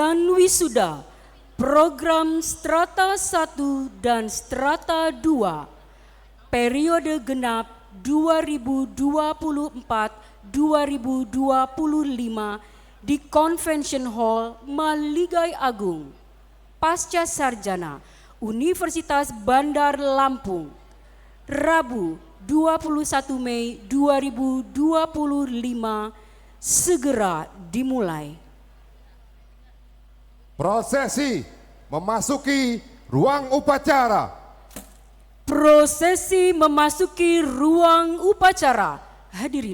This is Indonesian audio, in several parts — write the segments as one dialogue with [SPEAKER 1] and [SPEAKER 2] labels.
[SPEAKER 1] dan wisuda program Strata 1 dan Strata 2 periode genap 2024-2025 di Convention Hall Maligai Agung, Pasca Sarjana Universitas Bandar Lampung, Rabu 21 Mei 2025 segera dimulai.
[SPEAKER 2] Prosesi memasuki ruang upacara.
[SPEAKER 1] Prosesi memasuki ruang upacara. Hadirin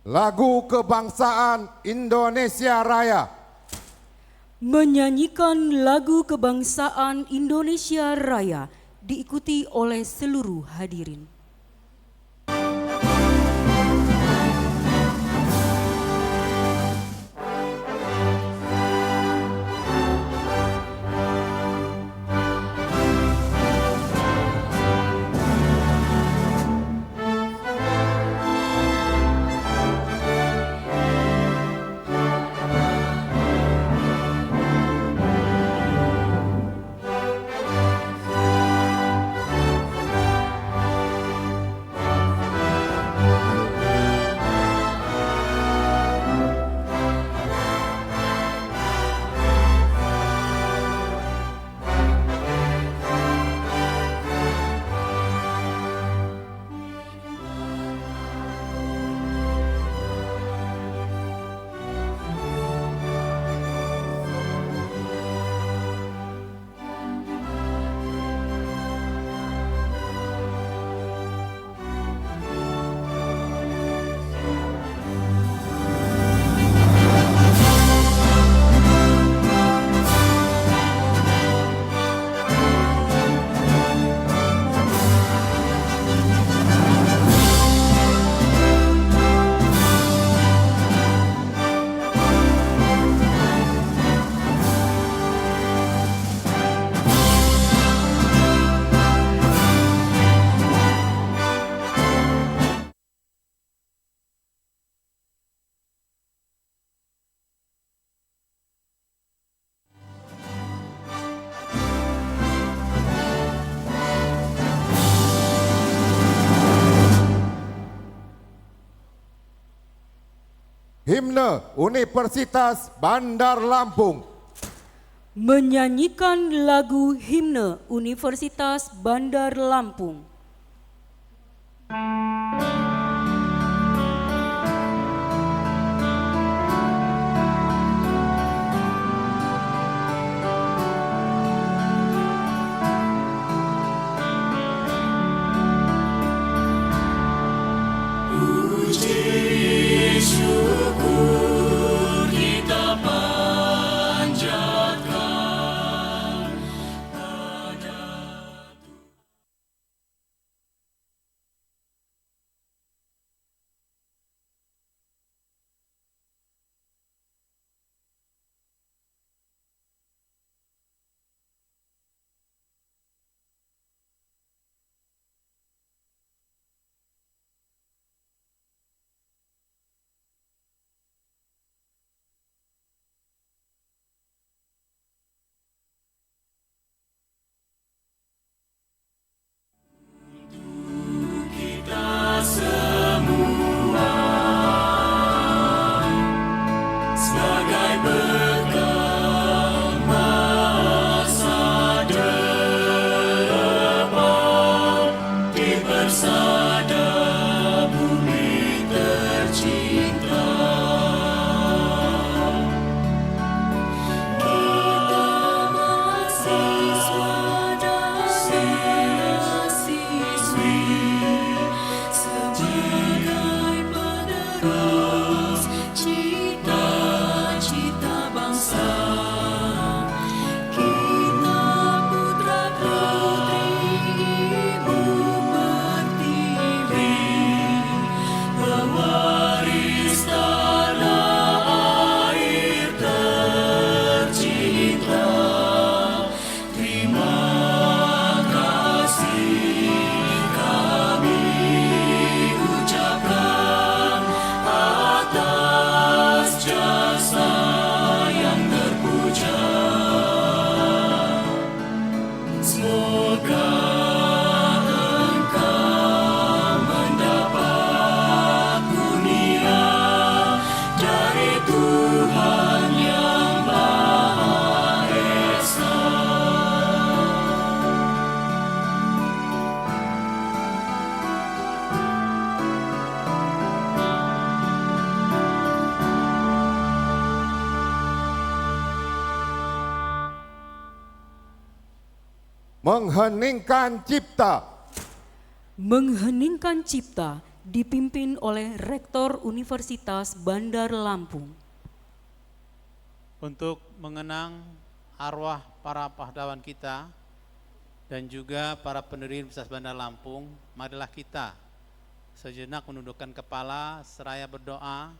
[SPEAKER 2] Lagu Kebangsaan Indonesia Raya.
[SPEAKER 1] menyanyikan lagu kebangsaan Indonesia Raya diikuti oleh seluruh hadirin.
[SPEAKER 2] Himne Universitas Bandar Lampung.
[SPEAKER 1] Menyanyikan lagu himne Universitas Bandar Lampung.
[SPEAKER 3] Puji syukur kita
[SPEAKER 2] mengheningkan cipta.
[SPEAKER 1] Mengheningkan cipta dipimpin oleh Rektor Universitas Bandar Lampung.
[SPEAKER 3] Untuk mengenang arwah para pahlawan kita dan juga para pendiri Universitas Bandar Lampung, marilah kita sejenak menundukkan kepala seraya berdoa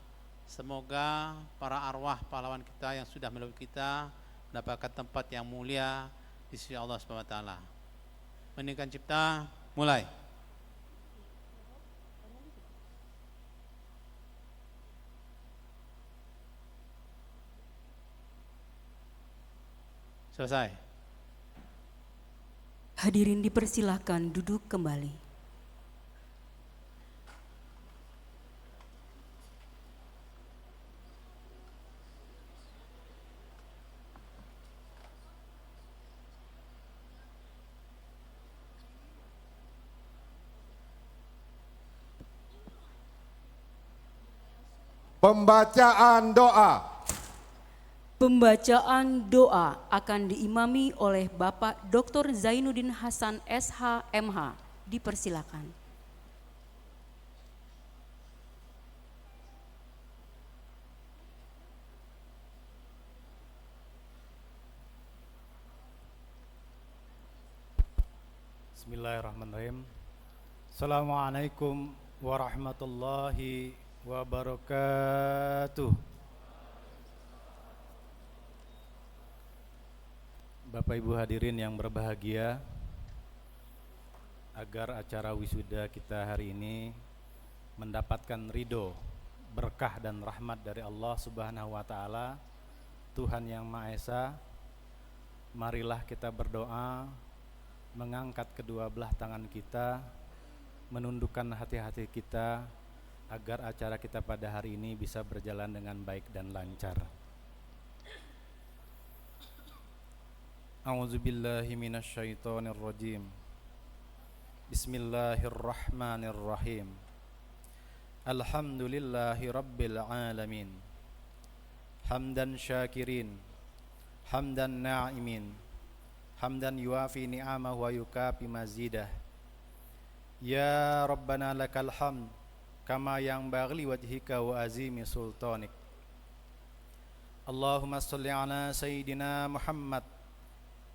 [SPEAKER 3] semoga para arwah pahlawan kita yang sudah melalui kita mendapatkan tempat yang mulia di sisi Allah Subhanahu wa taala. Meninggikan cipta, mulai. Selesai.
[SPEAKER 1] Hadirin dipersilahkan duduk kembali.
[SPEAKER 2] Pembacaan doa.
[SPEAKER 1] Pembacaan doa akan diimami oleh Bapak Dr. Zainuddin Hasan SH MH. Dipersilakan.
[SPEAKER 4] Bismillahirrahmanirrahim. Assalamualaikum warahmatullahi wabarakatuh. Bapak Ibu hadirin yang berbahagia, agar acara wisuda kita hari ini mendapatkan ridho, berkah dan rahmat dari Allah Subhanahu wa taala, Tuhan yang Maha Esa, marilah kita berdoa, mengangkat kedua belah tangan kita, menundukkan hati-hati kita, agar acara kita pada hari ini bisa berjalan dengan baik dan lancar. A'udzubillahi minasyaitonirrajim. Bismillahirrahmanirrahim. Alhamdulillahi rabbil alamin. Hamdan syakirin, hamdan na'imin, hamdan yuafi ni'amahu wa yukafi mazidah. Ya Rabbana lakal hamd kama yang bagli wajhika wa azimi sultanik. Allahumma salli ala Sayyidina Muhammad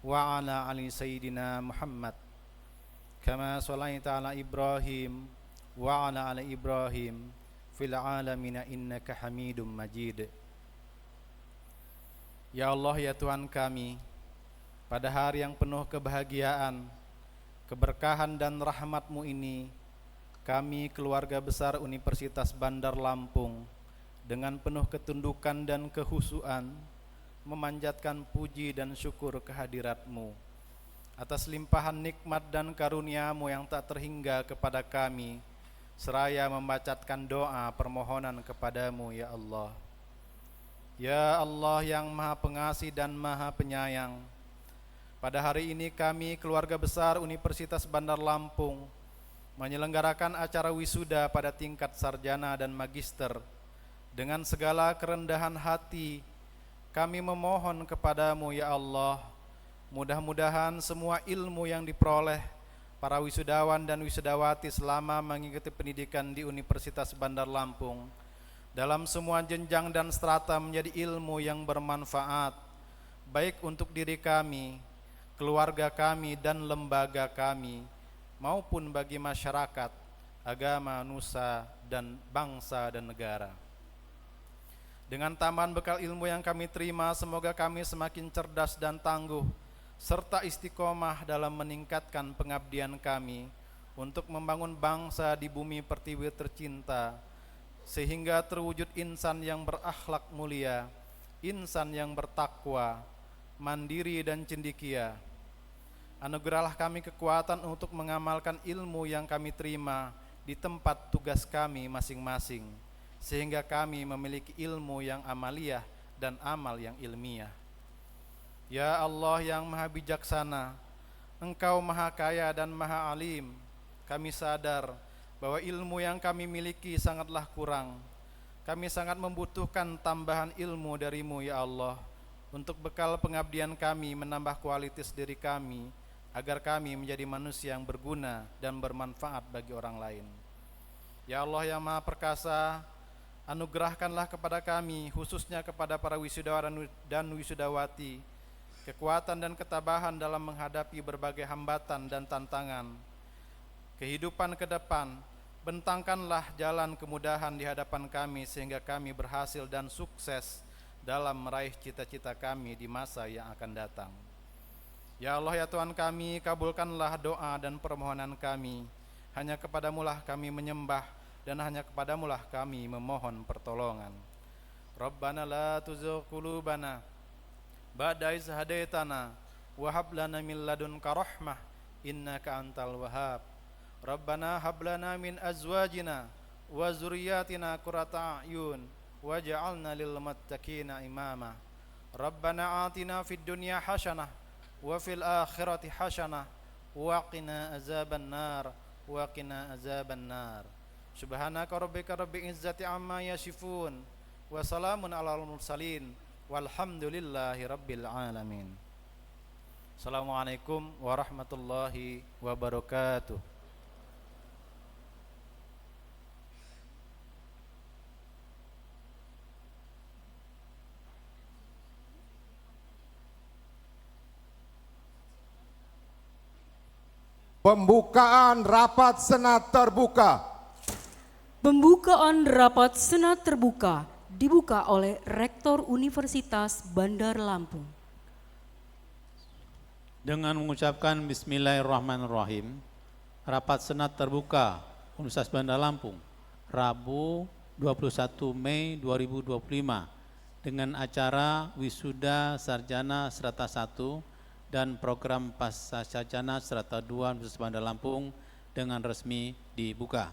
[SPEAKER 4] wa ala ali Sayyidina Muhammad kama sallaita ala Ibrahim wa ala ali Ibrahim fil alamina innaka hamidum majid. Ya Allah, ya Tuhan kami, pada hari yang penuh kebahagiaan, keberkahan dan rahmat-Mu ini, kami keluarga besar Universitas Bandar Lampung dengan penuh ketundukan dan kehusuan memanjatkan puji dan syukur kehadirat-Mu atas limpahan nikmat dan karunia-Mu yang tak terhingga kepada kami, seraya membacakan doa permohonan kepada-Mu, ya Allah. Ya Allah yang Maha Pengasih dan Maha Penyayang, pada hari ini kami keluarga besar Universitas Bandar Lampung menyelenggarakan acara wisuda pada tingkat sarjana dan magister. Dengan segala kerendahan hati kami memohon kepada-Mu, ya Allah, mudah-mudahan semua ilmu yang diperoleh para wisudawan dan wisudawati selama mengikuti pendidikan di Universitas Bandar Lampung dalam semua jenjang dan strata menjadi ilmu yang bermanfaat, baik untuk diri kami, keluarga kami, dan lembaga kami, maupun bagi masyarakat, agama, nusa, dan bangsa dan negara. Dengan tambahan bekal ilmu yang kami terima, semoga kami semakin cerdas dan tangguh, serta istiqomah dalam meningkatkan pengabdian kami untuk membangun bangsa di bumi pertiwi tercinta, sehingga terwujud insan yang berakhlak mulia, insan yang bertakwa, mandiri dan cendekia. Anugerahlah kami kekuatan untuk mengamalkan ilmu yang kami terima di tempat tugas kami masing-masing, sehingga kami memiliki ilmu yang amaliyah dan amal yang ilmiah. Ya Allah yang Maha Bijaksana, Engkau Maha Kaya dan Maha Alim. Kami sadar bahwa ilmu yang kami miliki sangatlah kurang. Kami sangat membutuhkan tambahan ilmu dari-Mu, ya Allah, untuk bekal pengabdian kami, menambah kualitas diri kami, agar kami menjadi manusia yang berguna dan bermanfaat bagi orang lain. Ya Allah yang Maha Perkasa, anugerahkanlah kepada kami, khususnya kepada para wisudawan dan wisudawati, kekuatan dan ketabahan dalam menghadapi berbagai hambatan dan tantangan kehidupan ke depan. Bentangkanlah jalan kemudahan di hadapan kami sehingga kami berhasil dan sukses dalam meraih cita-cita kami di masa yang akan datang. Ya Allah ya Tuhan kami, kabulkanlah doa dan permohonan kami. Hanya kepadamulah kami menyembah dan hanya kepadamulah kami memohon pertolongan. Rabbana la tuzigh qulubana ba'da idh hadaitana wa hab lana min ladunka rahmah innaka antal wahhab. Rabbana hab lana min azwajina wa zurriyyatina qurrata a'yun waj'alna lil muttaqina imama. Rabbana atina fid dunya hasanah wa fil akhirati hasanah wa qina azaban nar wa qina azaban nar. Subhanaka rabbika rabbil izzati amma yasifun wa salamun alal mursalin walhamdulillahi rabbil alamin. Assalamualaikum warahmatullahi wabarakatuh.
[SPEAKER 2] Pembukaan rapat Senat terbuka.
[SPEAKER 1] Pembukaan rapat Senat terbuka dibuka oleh Rektor Universitas Bandar Lampung.
[SPEAKER 3] Dengan mengucapkan Bismillahirrahmanirrahim, rapat Senat terbuka Universitas Bandar Lampung, Rabu 21 Mei 2025 dengan acara Wisuda Sarjana Strata 1 dan program Pasca Sarjana Strata 2 Universitas Bandar Lampung dengan resmi dibuka.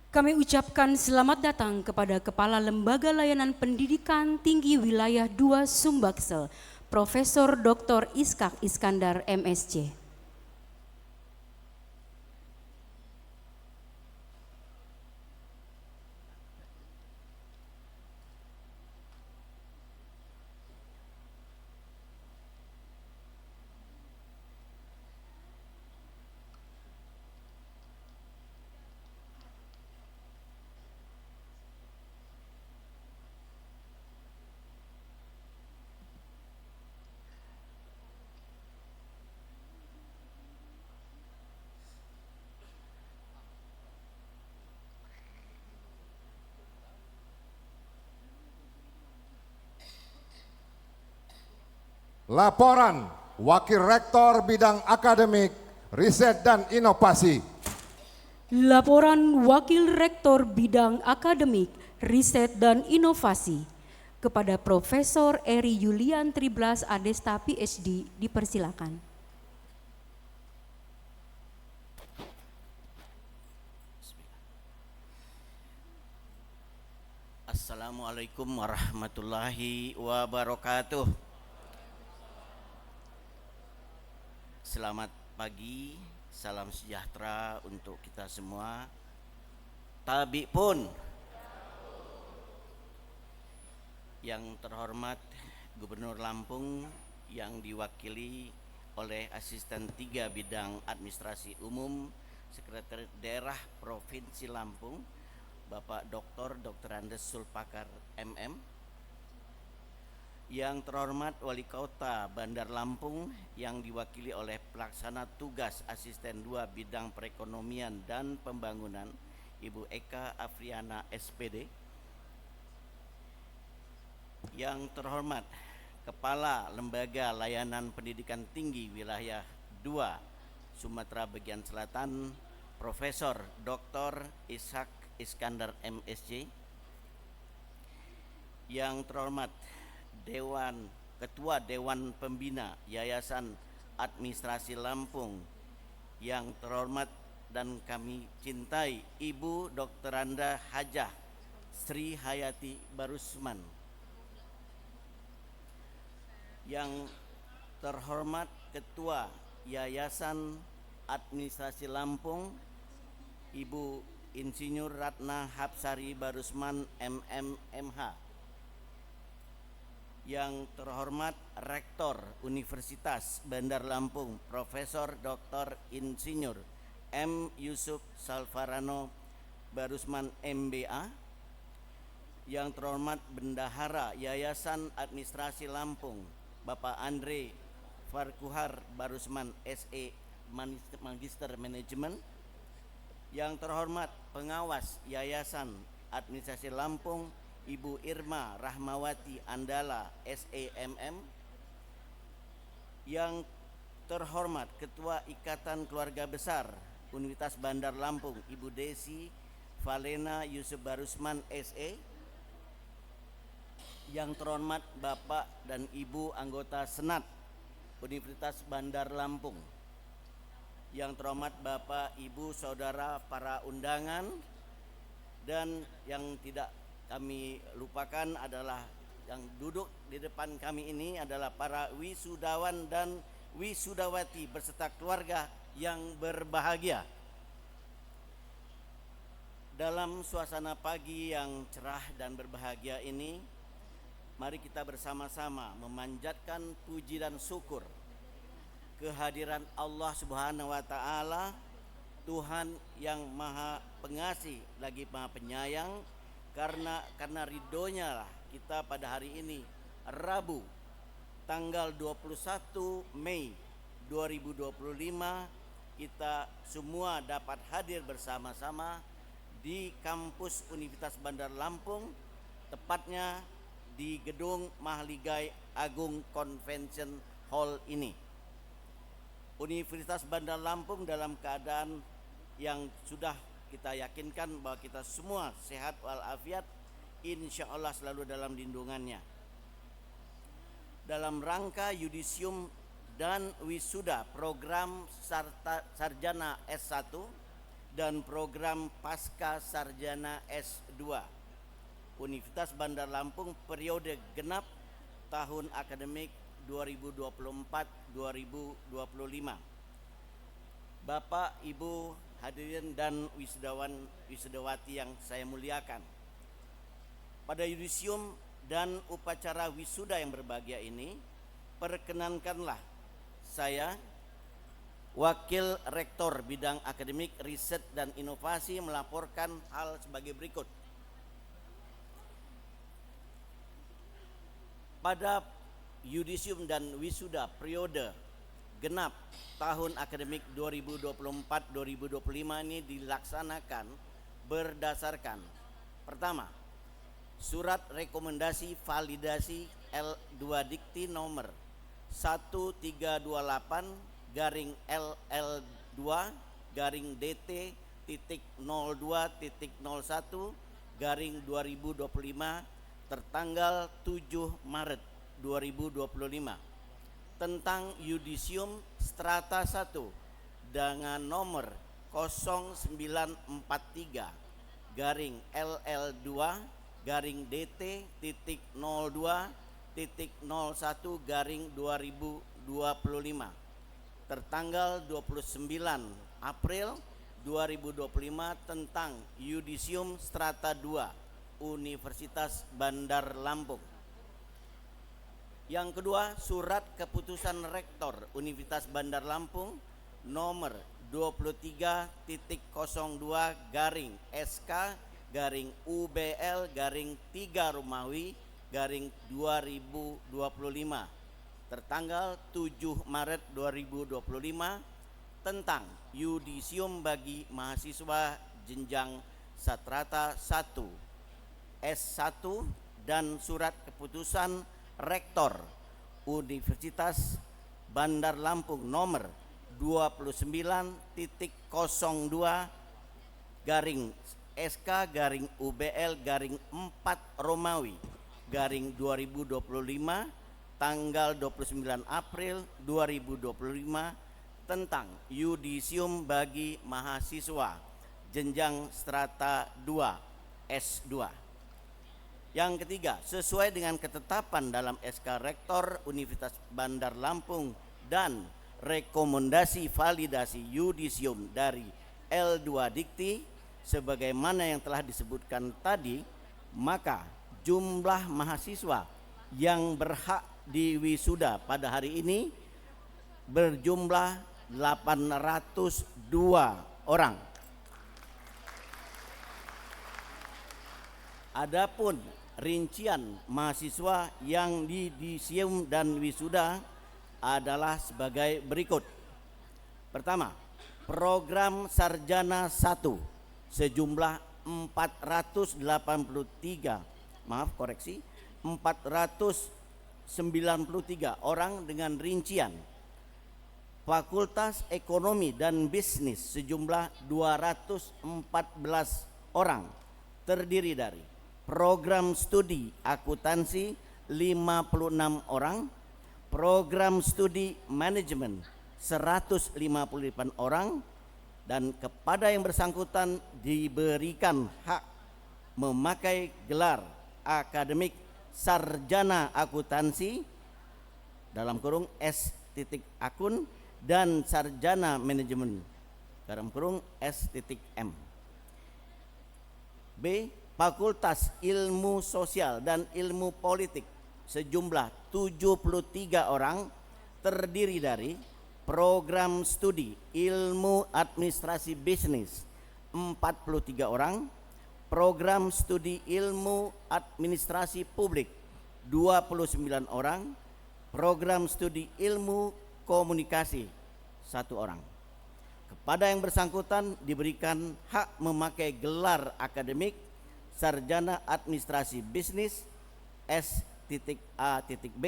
[SPEAKER 1] Kami ucapkan selamat datang kepada Kepala Lembaga Layanan Pendidikan Tinggi Wilayah 2 Sumbaksel, Profesor Dr. Iskak Iskandar MSc.
[SPEAKER 2] Laporan Wakil Rektor Bidang Akademik, Riset dan Inovasi.
[SPEAKER 1] Laporan Wakil Rektor Bidang Akademik, Riset dan Inovasi kepada Profesor Eri Yulian Triblas Adesta PhD dipersilakan.
[SPEAKER 5] Assalamualaikum warahmatullahi wabarakatuh. Selamat pagi, salam sejahtera untuk kita semua. Tabi pun. Yang terhormat Gubernur Lampung yang diwakili oleh Asisten 3 Bidang Administrasi Umum Sekretariat Daerah Provinsi Lampung, Bapak Dr. Andes Sulpakar MM. Yang terhormat Wali Kota Bandar Lampung yang diwakili oleh Pelaksana Tugas Asisten 2 Bidang Perekonomian dan Pembangunan, Ibu Eka Afriana SPD. Yang terhormat Kepala Lembaga Layanan Pendidikan Tinggi Wilayah 2 Sumatera Bagian Selatan, Profesor Dr. Iskak Iskandar MSc. Yang terhormat Ketua Dewan Pembina Yayasan Administrasi Lampung, yang terhormat dan kami cintai Ibu Dr. Anda Hajah Sri Hayati Barusman. Yang terhormat Ketua Yayasan Administrasi Lampung, Ibu Insinyur Ratna Hapsari Barusman MMMH. Yang terhormat Rektor Universitas Bandar Lampung Profesor Dr. Insinyur M. Yusuf Salvarano Barusman MBA. Yang terhormat Bendahara Yayasan Administrasi Lampung Bapak Andre Farkuhar Barusman SE Magister Manajemen. Yang terhormat Pengawas Yayasan Administrasi Lampung Ibu Irma Rahmawati Andala SEMM. Yang terhormat Ketua Ikatan Keluarga Besar Universitas Bandar Lampung Ibu Desi Valena Yusuf Barusman SE. Yang terhormat Bapak dan Ibu anggota Senat Universitas Bandar Lampung. Yang terhormat Bapak, Ibu, Saudara, para undangan, dan yang tidak kami lupakan adalah yang duduk di depan kami ini adalah para wisudawan dan wisudawati beserta keluarga yang berbahagia. Dalam suasana pagi yang cerah dan berbahagia ini, mari kita bersama-sama memanjatkan puji dan syukur kehadiran Allah Subhanahu wa taala, Tuhan yang Maha Pengasih lagi Maha Penyayang, karena ridhonya lah kita pada hari ini Rabu tanggal 21 Mei 2025 kita semua dapat hadir bersama-sama di kampus Universitas Bandar Lampung, tepatnya di gedung Mahligai Agung Convention Hall ini. Universitas Bandar Lampung dalam keadaan yang sudah kita yakinkan bahwa kita semua sehat walafiat, insya Allah selalu dalam lindungannya. Dalam rangka yudisium dan wisuda program sarjana S1 dan program pasca sarjana S2 Universitas Bandar Lampung periode genap tahun akademik 2024-2025. Bapak, Ibu, hadirin dan wisudawati yang saya muliakan. Pada yudisium dan upacara wisuda yang berbahagia ini, perkenankanlah saya, Wakil Rektor Bidang Akademik, Riset dan Inovasi, melaporkan hal sebagai berikut. Pada yudisium dan wisuda periode genap tahun akademik 2024-2025 ini dilaksanakan berdasarkan: pertama, surat rekomendasi validasi L2 Dikti nomor 1328-DT.02.01/2025 tertanggal 7 Maret 2025 tentang yudisium strata 1 dengan nomor 0943-LL2-DT.02.01/2025 tertanggal 29 April 2025 tentang yudisium strata 2 Universitas Bandar Lampung. Yang kedua, surat keputusan Rektor Universitas Bandar Lampung nomor 23.00/SK/UBL/3 Romawi /2025 tertanggal 7 Maret 2025 tentang yudisium bagi mahasiswa jenjang sastrata 1 S1 dan surat keputusan Rektor Universitas Bandar Lampung nomor 29.00/SK/UBL/4 Romawi /2025 tanggal 29 April 2025 tentang yudisium bagi mahasiswa jenjang strata 2 S2. Yang ketiga, sesuai dengan ketetapan dalam SK Rektor Universitas Bandar Lampung dan rekomendasi validasi yudisium dari L2 Dikti, Sebagaimana yang telah disebutkan tadi, maka jumlah mahasiswa yang berhak diwisuda pada hari ini berjumlah 802 orang. Adapun rincian mahasiswa yang didisium dan wisuda adalah sebagai berikut. Pertama, program sarjana 1 sejumlah 493 orang dengan rincian. Fakultas Ekonomi dan Bisnis sejumlah 214 orang, terdiri dari program studi akuntansi 56 orang, program studi manajemen 158 orang, dan kepada yang bersangkutan diberikan hak memakai gelar akademik sarjana akuntansi dalam kurung S.Akun dan sarjana manajemen dalam kurung S.M. B. Fakultas Ilmu Sosial dan Ilmu Politik sejumlah 73 orang, terdiri dari program studi Ilmu Administrasi Bisnis 43 orang, program studi Ilmu Administrasi Publik 29 orang, program studi Ilmu Komunikasi 1 orang. Kepada yang bersangkutan diberikan hak memakai gelar akademik sarjana administrasi bisnis S.A.B,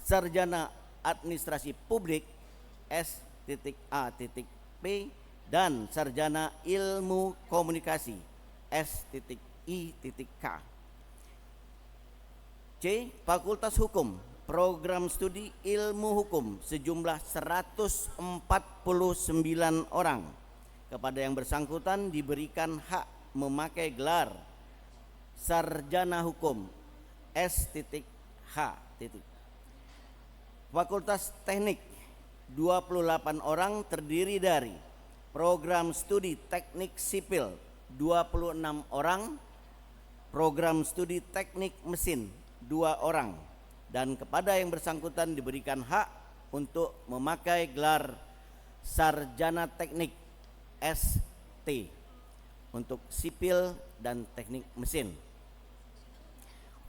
[SPEAKER 5] sarjana administrasi publik S.A.P, dan sarjana ilmu komunikasi S.I.K. C. Fakultas Hukum, program studi ilmu hukum sejumlah 149 orang. Kepada yang bersangkutan diberikan hak memakai gelar sarjana hukum S.H. Fakultas Teknik 28 orang, terdiri dari program studi teknik sipil 26 orang, program studi teknik mesin 2 orang, dan kepada yang bersangkutan diberikan hak untuk memakai gelar sarjana teknik ST untuk sipil dan teknik mesin.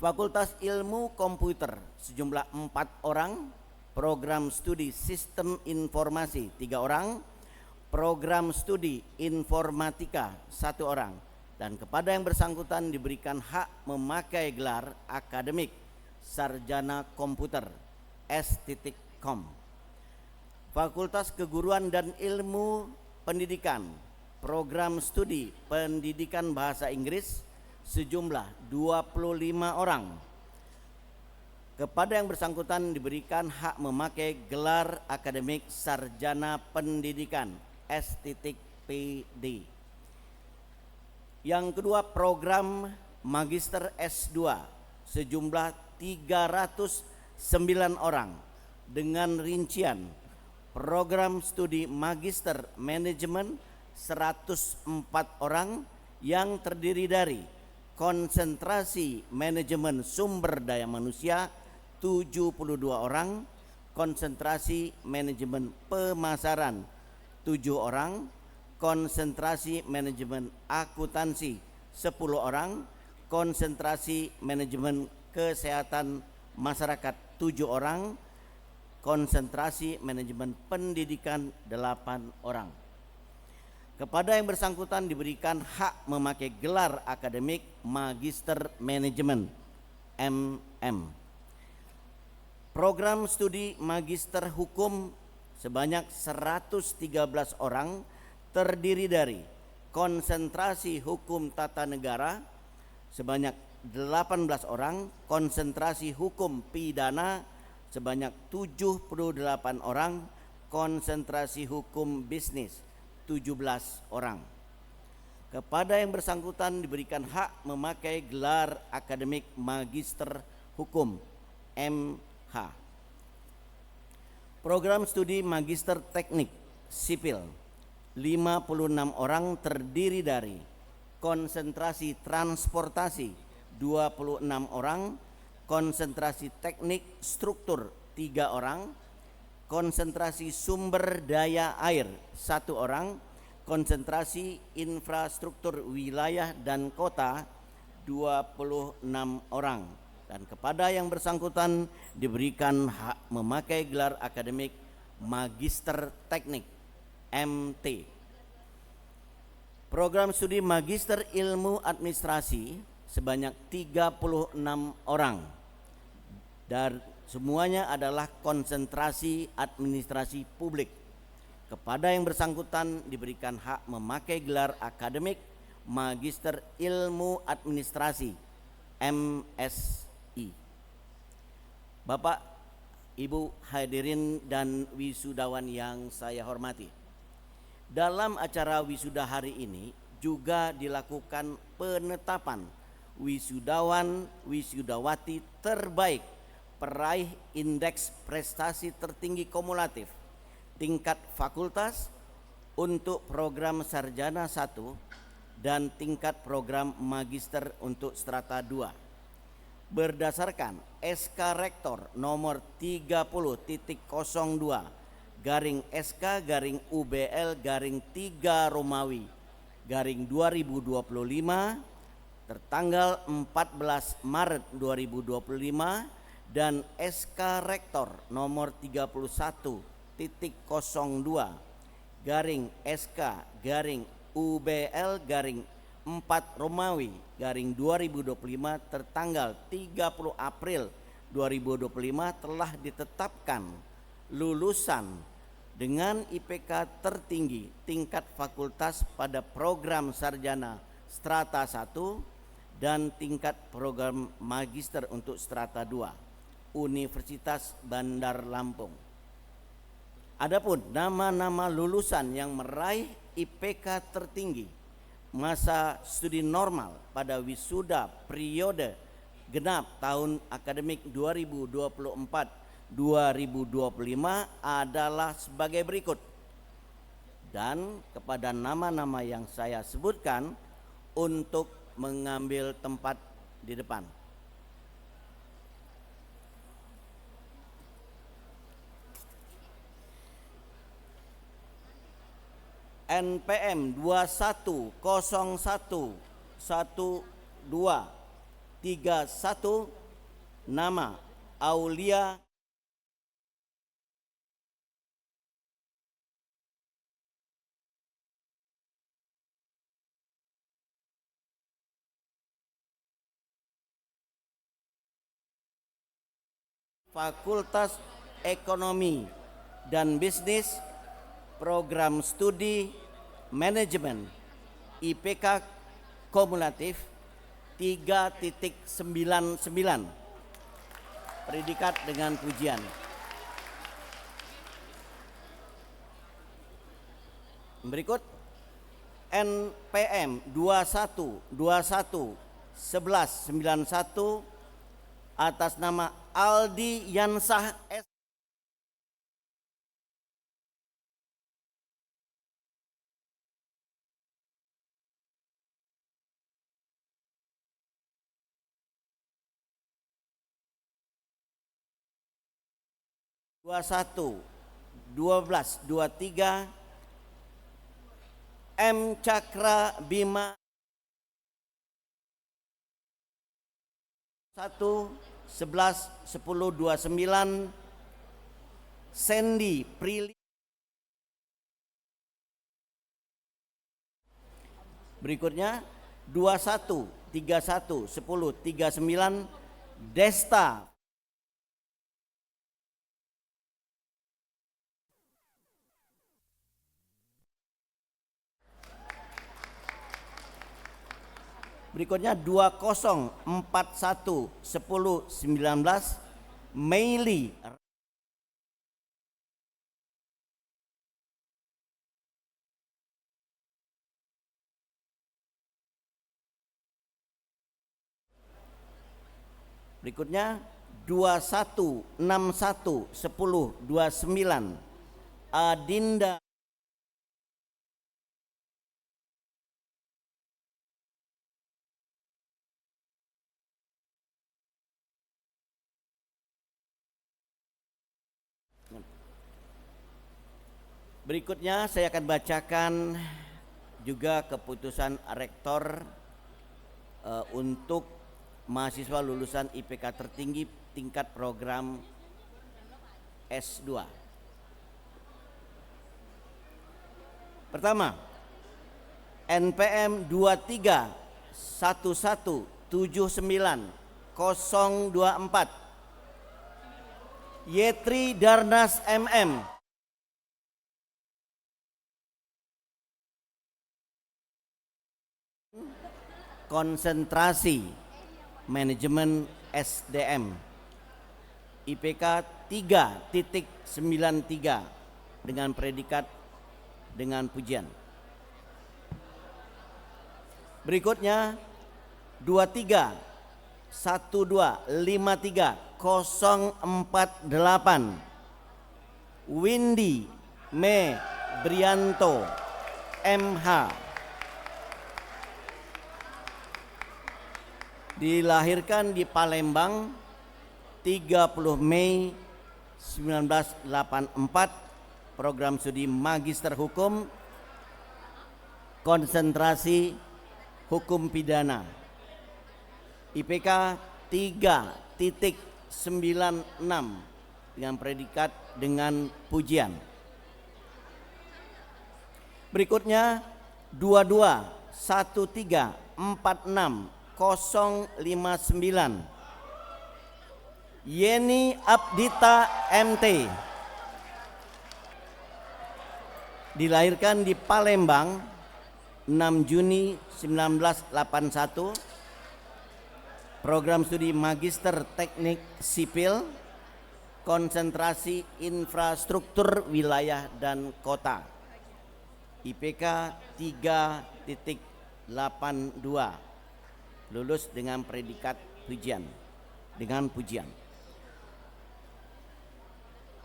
[SPEAKER 5] Fakultas Ilmu Komputer sejumlah 4 orang, program studi Sistem Informasi 3 orang, program studi Informatika 1 orang, dan kepada yang bersangkutan diberikan hak memakai gelar akademik sarjana komputer S.Com. Fakultas Keguruan dan Ilmu Pendidikan, program studi Pendidikan Bahasa Inggris sejumlah 25 orang. Kepada yang bersangkutan diberikan hak memakai gelar akademik sarjana pendidikan S.PD. Yang kedua, program Magister S2 sejumlah 309 orang dengan rincian program studi Magister Manajemen 104 orang yang terdiri dari konsentrasi manajemen sumber daya manusia 72 orang, konsentrasi manajemen pemasaran 7 orang, konsentrasi manajemen akuntansi 10 orang, konsentrasi manajemen kesehatan masyarakat 7 orang, konsentrasi manajemen pendidikan 8 orang. Kepada yang bersangkutan diberikan hak memakai gelar akademik Magister Manajemen MM. Program studi Magister Hukum sebanyak 113 orang, terdiri dari konsentrasi hukum tata negara sebanyak 18 orang, konsentrasi hukum pidana sebanyak 78 orang, konsentrasi hukum bisnis 17 orang. Kepada yang bersangkutan diberikan hak memakai gelar akademik Magister Hukum MH. Program studi Magister Teknik Sipil 56 orang terdiri dari konsentrasi transportasi 26 orang, konsentrasi teknik struktur 3 orang, konsentrasi sumber daya air 1 orang, konsentrasi infrastruktur wilayah dan kota 26 orang, dan kepada yang bersangkutan diberikan hak memakai gelar akademik Magister Teknik MT. Program studi Magister Ilmu Administrasi sebanyak 36 orang, dan semuanya adalah konsentrasi administrasi publik. Kepada yang bersangkutan diberikan hak memakai gelar akademik Magister Ilmu Administrasi MSI. Bapak, Ibu hadirin dan wisudawan yang saya hormati, dalam acara wisuda hari ini juga dilakukan penetapan wisudawan wisudawati terbaik peraih indeks prestasi tertinggi kumulatif tingkat fakultas untuk program sarjana 1 dan tingkat program magister untuk strata 2. Berdasarkan SK Rektor nomor 30.02 garing SK garing UBL garing 3 Romawi garing 2025 tertanggal 14 Maret 2025 dan SK Rektor nomor 31.02 garing SK garing UBL garing 4 Romawi garing 2025 tertanggal 30 April 2025 telah ditetapkan lulusan dengan IPK tertinggi tingkat fakultas pada program sarjana strata 1 dan tingkat program magister untuk strata 2 Universitas Bandar Lampung. Adapun nama-nama lulusan yang meraih IPK tertinggi masa studi normal pada wisuda periode genap tahun akademik 2024-2025 adalah sebagai berikut. Dan kepada nama-nama yang saya sebutkan untuk mengambil tempat di depan. NPM 21011231 nama Aulia Fakultas Ekonomi dan Bisnis, program studi manajemen, IPK kumulatif 3.99, predikat dengan pujian. Berikut NPM 21211191 atas nama Aldi Yansah S. 21-12-23 M. Cakra Bima 1-11-10-29 Sandy Prilly. Berikutnya 21-31-10-39 Desta. Berikutnya 20411019 Meili. Berikutnya 21611029 Adinda. Berikutnya saya akan bacakan juga keputusan rektor untuk mahasiswa lulusan IPK tertinggi tingkat program S2. Pertama, NPM 231179024 Yetri Darnas MM. Konsentrasi Manajemen SDM IPK 3.93 dengan predikat dengan pujian. Berikutnya 231253048 Windy Me Brianto MH. Dilahirkan di Palembang 30 Mei 1984, program studi Magister Hukum, konsentrasi Hukum Pidana, IPK 3.96 dengan predikat dengan pujian. Berikutnya 221346059 Yeni Abdita MT. Dilahirkan di Palembang 6 Juni 1981, program studi Magister Teknik Sipil, konsentrasi Infrastruktur Wilayah dan Kota, IPK 3.82, lulus dengan predikat pujian, dengan pujian.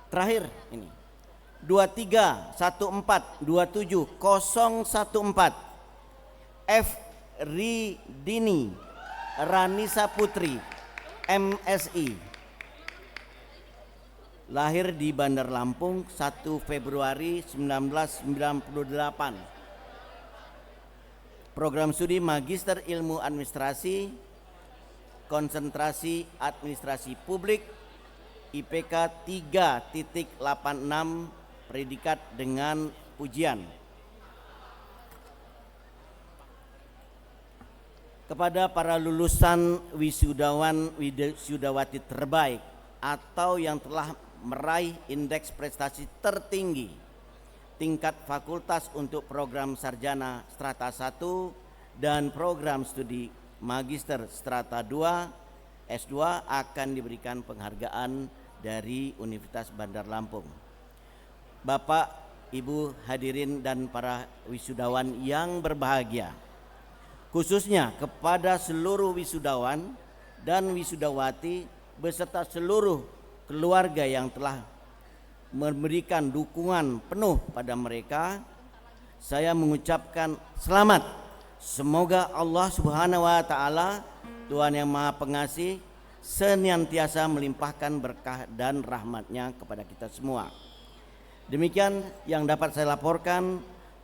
[SPEAKER 5] Terakhir ini 231427014 F Ridini Ranisa Putri MSI, lahir di Bandar Lampung 1 Februari 1998, program studi Magister Ilmu Administrasi, konsentrasi Administrasi Publik, IPK 3.86, predikat dengan pujian. Kepada para lulusan wisudawan wisudawati terbaik atau yang telah meraih indeks prestasi tertinggi tingkat fakultas untuk program sarjana strata 1 dan program studi magister strata 2 S2 akan diberikan penghargaan dari Universitas Bandar Lampung. Bapak, Ibu hadirin dan para wisudawan yang berbahagia, khususnya kepada seluruh wisudawan dan wisudawati beserta seluruh keluarga yang telah memberikan dukungan penuh pada mereka, saya mengucapkan selamat. Semoga Allah Subhanahu wa taala, Tuhan yang Maha Pengasih, senantiasa melimpahkan berkah dan rahmat-Nya kepada kita semua. Demikian yang dapat saya laporkan,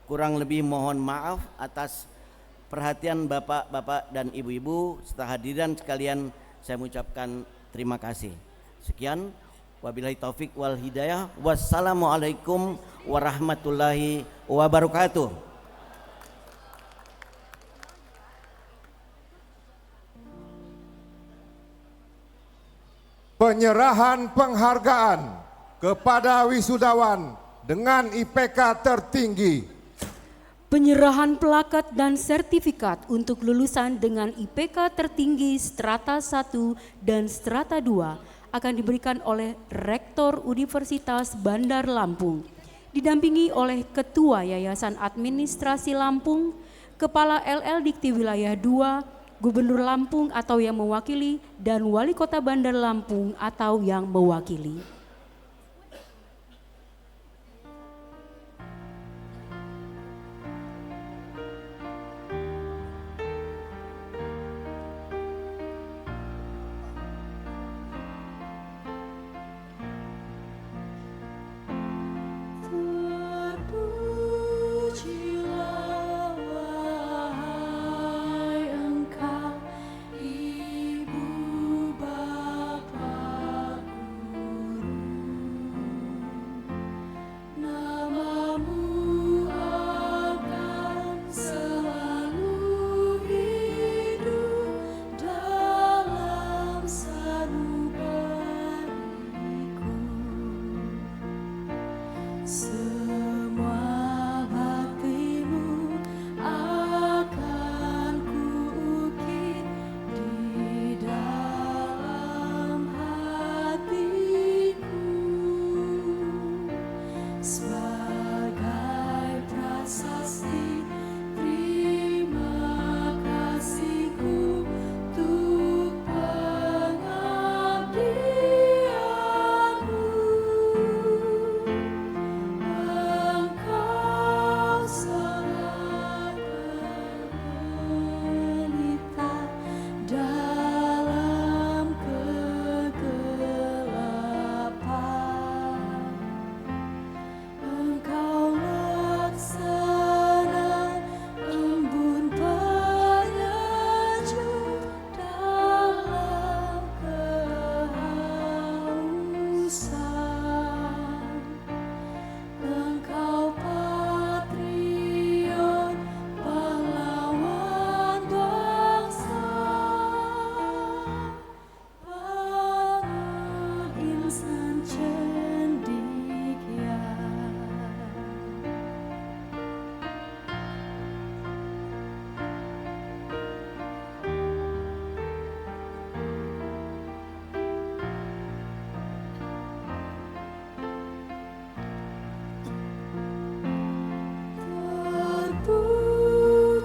[SPEAKER 5] kurang lebih mohon maaf atas perhatian Bapak-bapak dan Ibu-ibu serta hadirin sekalian, saya mengucapkan terima kasih. Sekian, wabillahi taufik wal hidayah. Wassalamualaikum warahmatullahi wabarakatuh.
[SPEAKER 2] Penyerahan penghargaan kepada wisudawan dengan IPK tertinggi.
[SPEAKER 1] Penyerahan plakat dan sertifikat untuk lulusan dengan IPK tertinggi strata 1 dan strata 2 akan diberikan oleh Rektor Universitas Bandar Lampung, didampingi oleh Ketua Yayasan Administrasi Lampung, Kepala LL Dikti Wilayah 2, Gubernur Lampung atau yang mewakili, dan Wali Kota Bandar Lampung atau yang mewakili. Semua baktimu akan kuukir di dalam hatiku sebagai prasasti terima kasihku untuk pengabdianmu. Engkau serahkan pelita dalam kegelapan. Engkau laksana embun penyejuk dalam kehausan. Engkau patriot pahlawan bangsa, penginsan cendekia.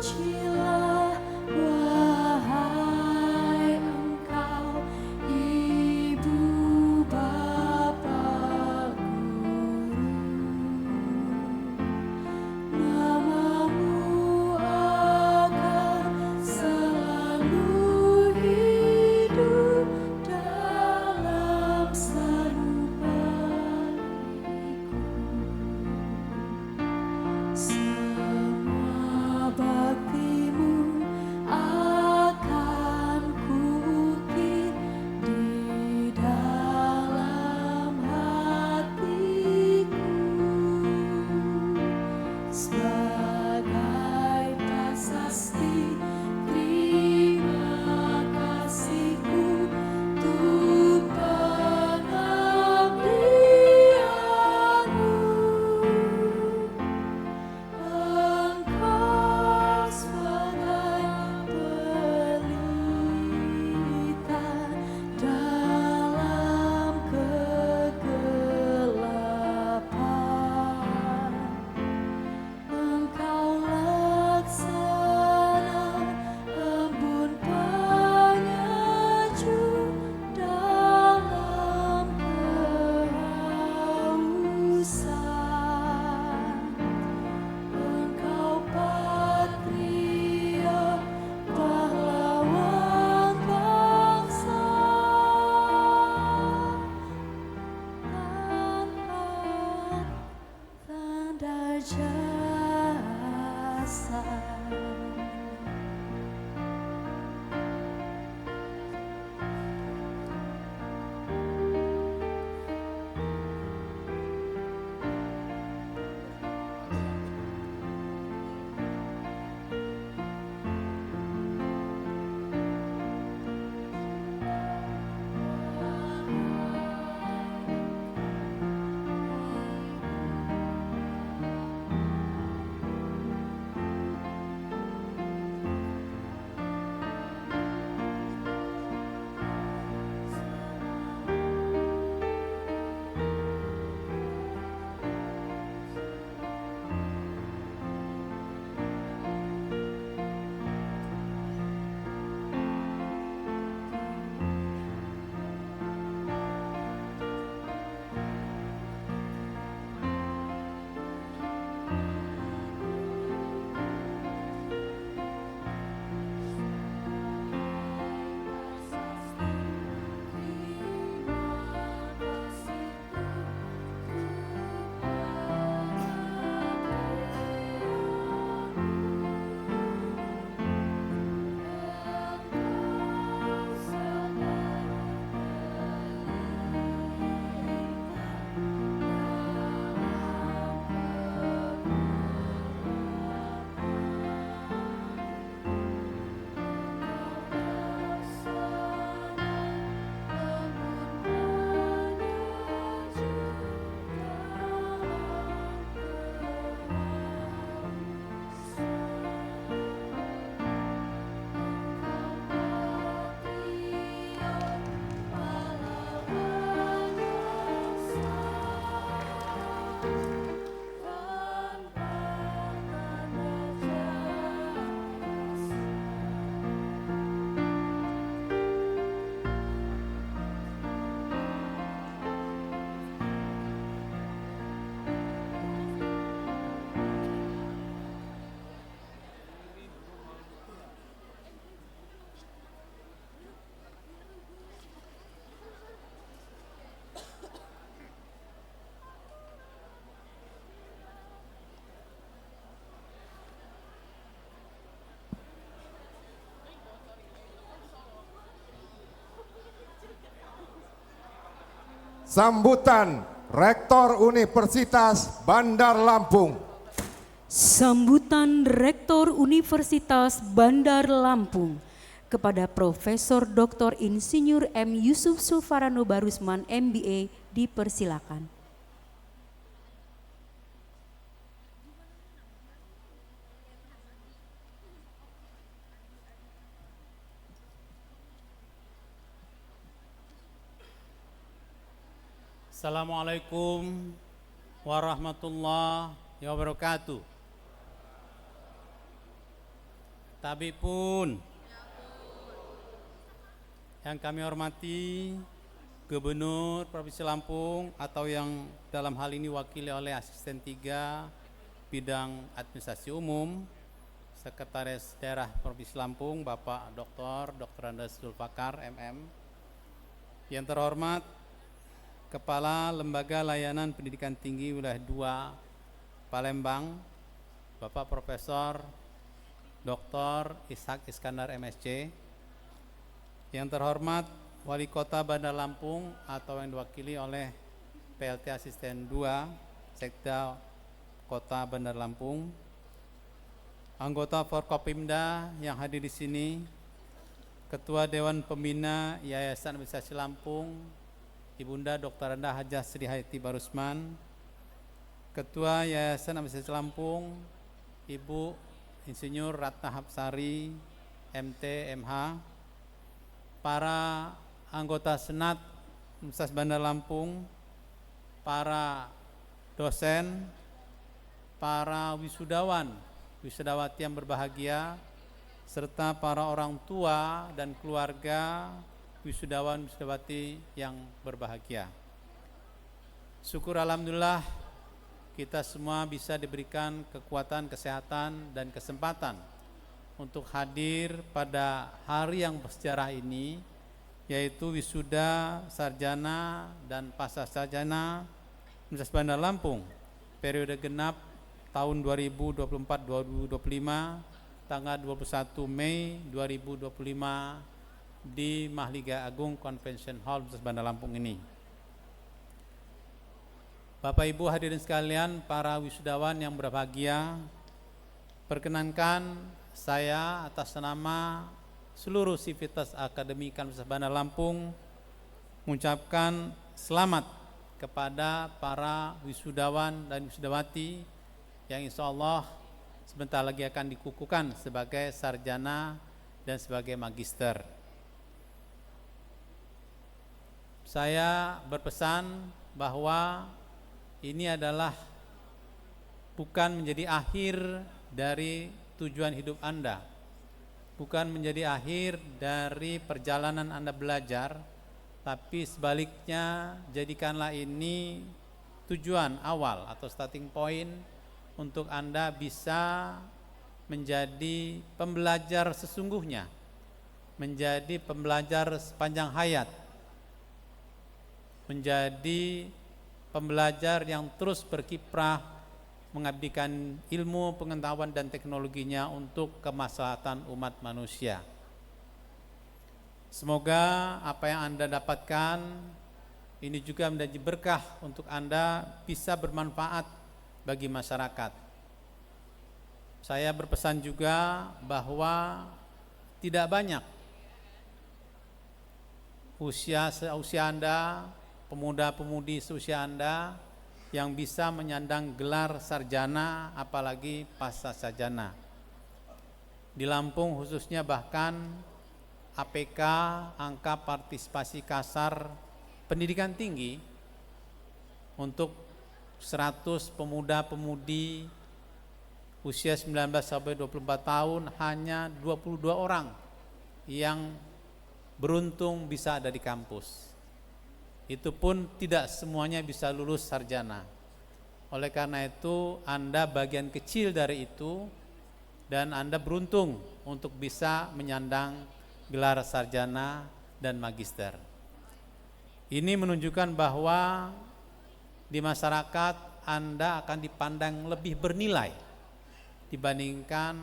[SPEAKER 1] Terpujilah wahai Engkau Ibu Bapa Guru, namamu akan selalu hidup dalam sanubariku. Semua baktimu akan kuukir di dalam hatiku sebagai prasasti terima kasihku untuk pengabdianmu. Engkau sebagai pelita dalam kegelapan. Engkau laksana embun penyejuk dalam kehausan. Engkau patriot pahlawan bangsa, tanpa tanda jasa.
[SPEAKER 2] Sambutan Rektor Universitas Bandar Lampung.
[SPEAKER 1] Sambutan Rektor Universitas Bandar Lampung kepada Profesor Dr. Insinyur M. Yusuf Sulfarano Barusman MBA dipersilakan.
[SPEAKER 3] Assalamualaikum warahmatullahi wabarakatuh. Tabib pun yang kami hormati Gubernur Provinsi Lampung atau yang dalam hal ini wakili oleh Asisten 3 Bidang Administrasi Umum Sekretaris Daerah Provinsi Lampung Bapak Dr. Andes Zulfakar MM. Yang terhormat Kepala Lembaga Layanan Pendidikan Tinggi Wilayah 2 Palembang, Bapak Profesor Dr. Ishak Iskandar MSc. Yang terhormat Wali Kota Bandar Lampung atau yang diwakili oleh PLT Asisten 2 Sekda Kota Bandar Lampung. Anggota Forkopimda yang hadir di sini, Ketua Dewan Pembina Yayasan Administrasi Lampung, Ibunda Dr. Anda Hajah Sri Hayati Barusman, Ketua Yayasan Administrasi Lampung, Ibu Insinyur Ratna Hapsari, MT, MH, para anggota Senat Universitas Bandar Lampung, para dosen, para wisudawati yang berbahagia, serta para orang tua dan keluarga wisudawan-wisudawati yang berbahagia. Syukur alhamdulillah kita semua bisa diberikan kekuatan, kesehatan, dan kesempatan untuk hadir pada hari yang bersejarah ini, yaitu wisuda sarjana dan pasca sarjana Universitas Bandar Lampung periode genap tahun 2024-2025 tanggal 21 Mei 2025 di Mahliga Agung Convention Hall Universitas Bandar Lampung ini. Bapak Ibu hadirin sekalian, para wisudawan yang berbahagia, perkenankan saya atas nama seluruh sivitas akademika Universitas Bandar Lampung mengucapkan selamat kepada para wisudawan dan wisudawati yang insya Allah sebentar lagi akan dikukuhkan sebagai sarjana dan sebagai magister. Saya berpesan bahwa ini adalah bukan menjadi akhir dari tujuan hidup Anda, bukan menjadi akhir dari perjalanan Anda belajar, tapi sebaliknya jadikanlah ini tujuan awal atau starting point untuk Anda bisa menjadi pembelajar sesungguhnya, menjadi pembelajar sepanjang hayat, menjadi pembelajar yang terus berkiprah mengabdikan ilmu, pengetahuan, dan teknologinya untuk kemaslahatan umat manusia. Semoga apa yang Anda dapatkan ini juga menjadi berkah untuk Anda bisa bermanfaat bagi masyarakat. Saya berpesan juga bahwa tidak banyak usia Anda, pemuda-pemudi seusia Anda yang bisa menyandang gelar sarjana apalagi pasca sarjana. Di Lampung khususnya bahkan APK, angka partisipasi kasar pendidikan tinggi untuk 100 pemuda-pemudi usia 19 sampai 24 tahun hanya 22 orang yang beruntung bisa ada di kampus. Itu pun tidak semuanya bisa lulus sarjana. Oleh karena itu Anda bagian kecil dari itu dan Anda beruntung untuk bisa menyandang gelar sarjana dan magister. Ini menunjukkan bahwa di masyarakat Anda akan dipandang lebih bernilai dibandingkan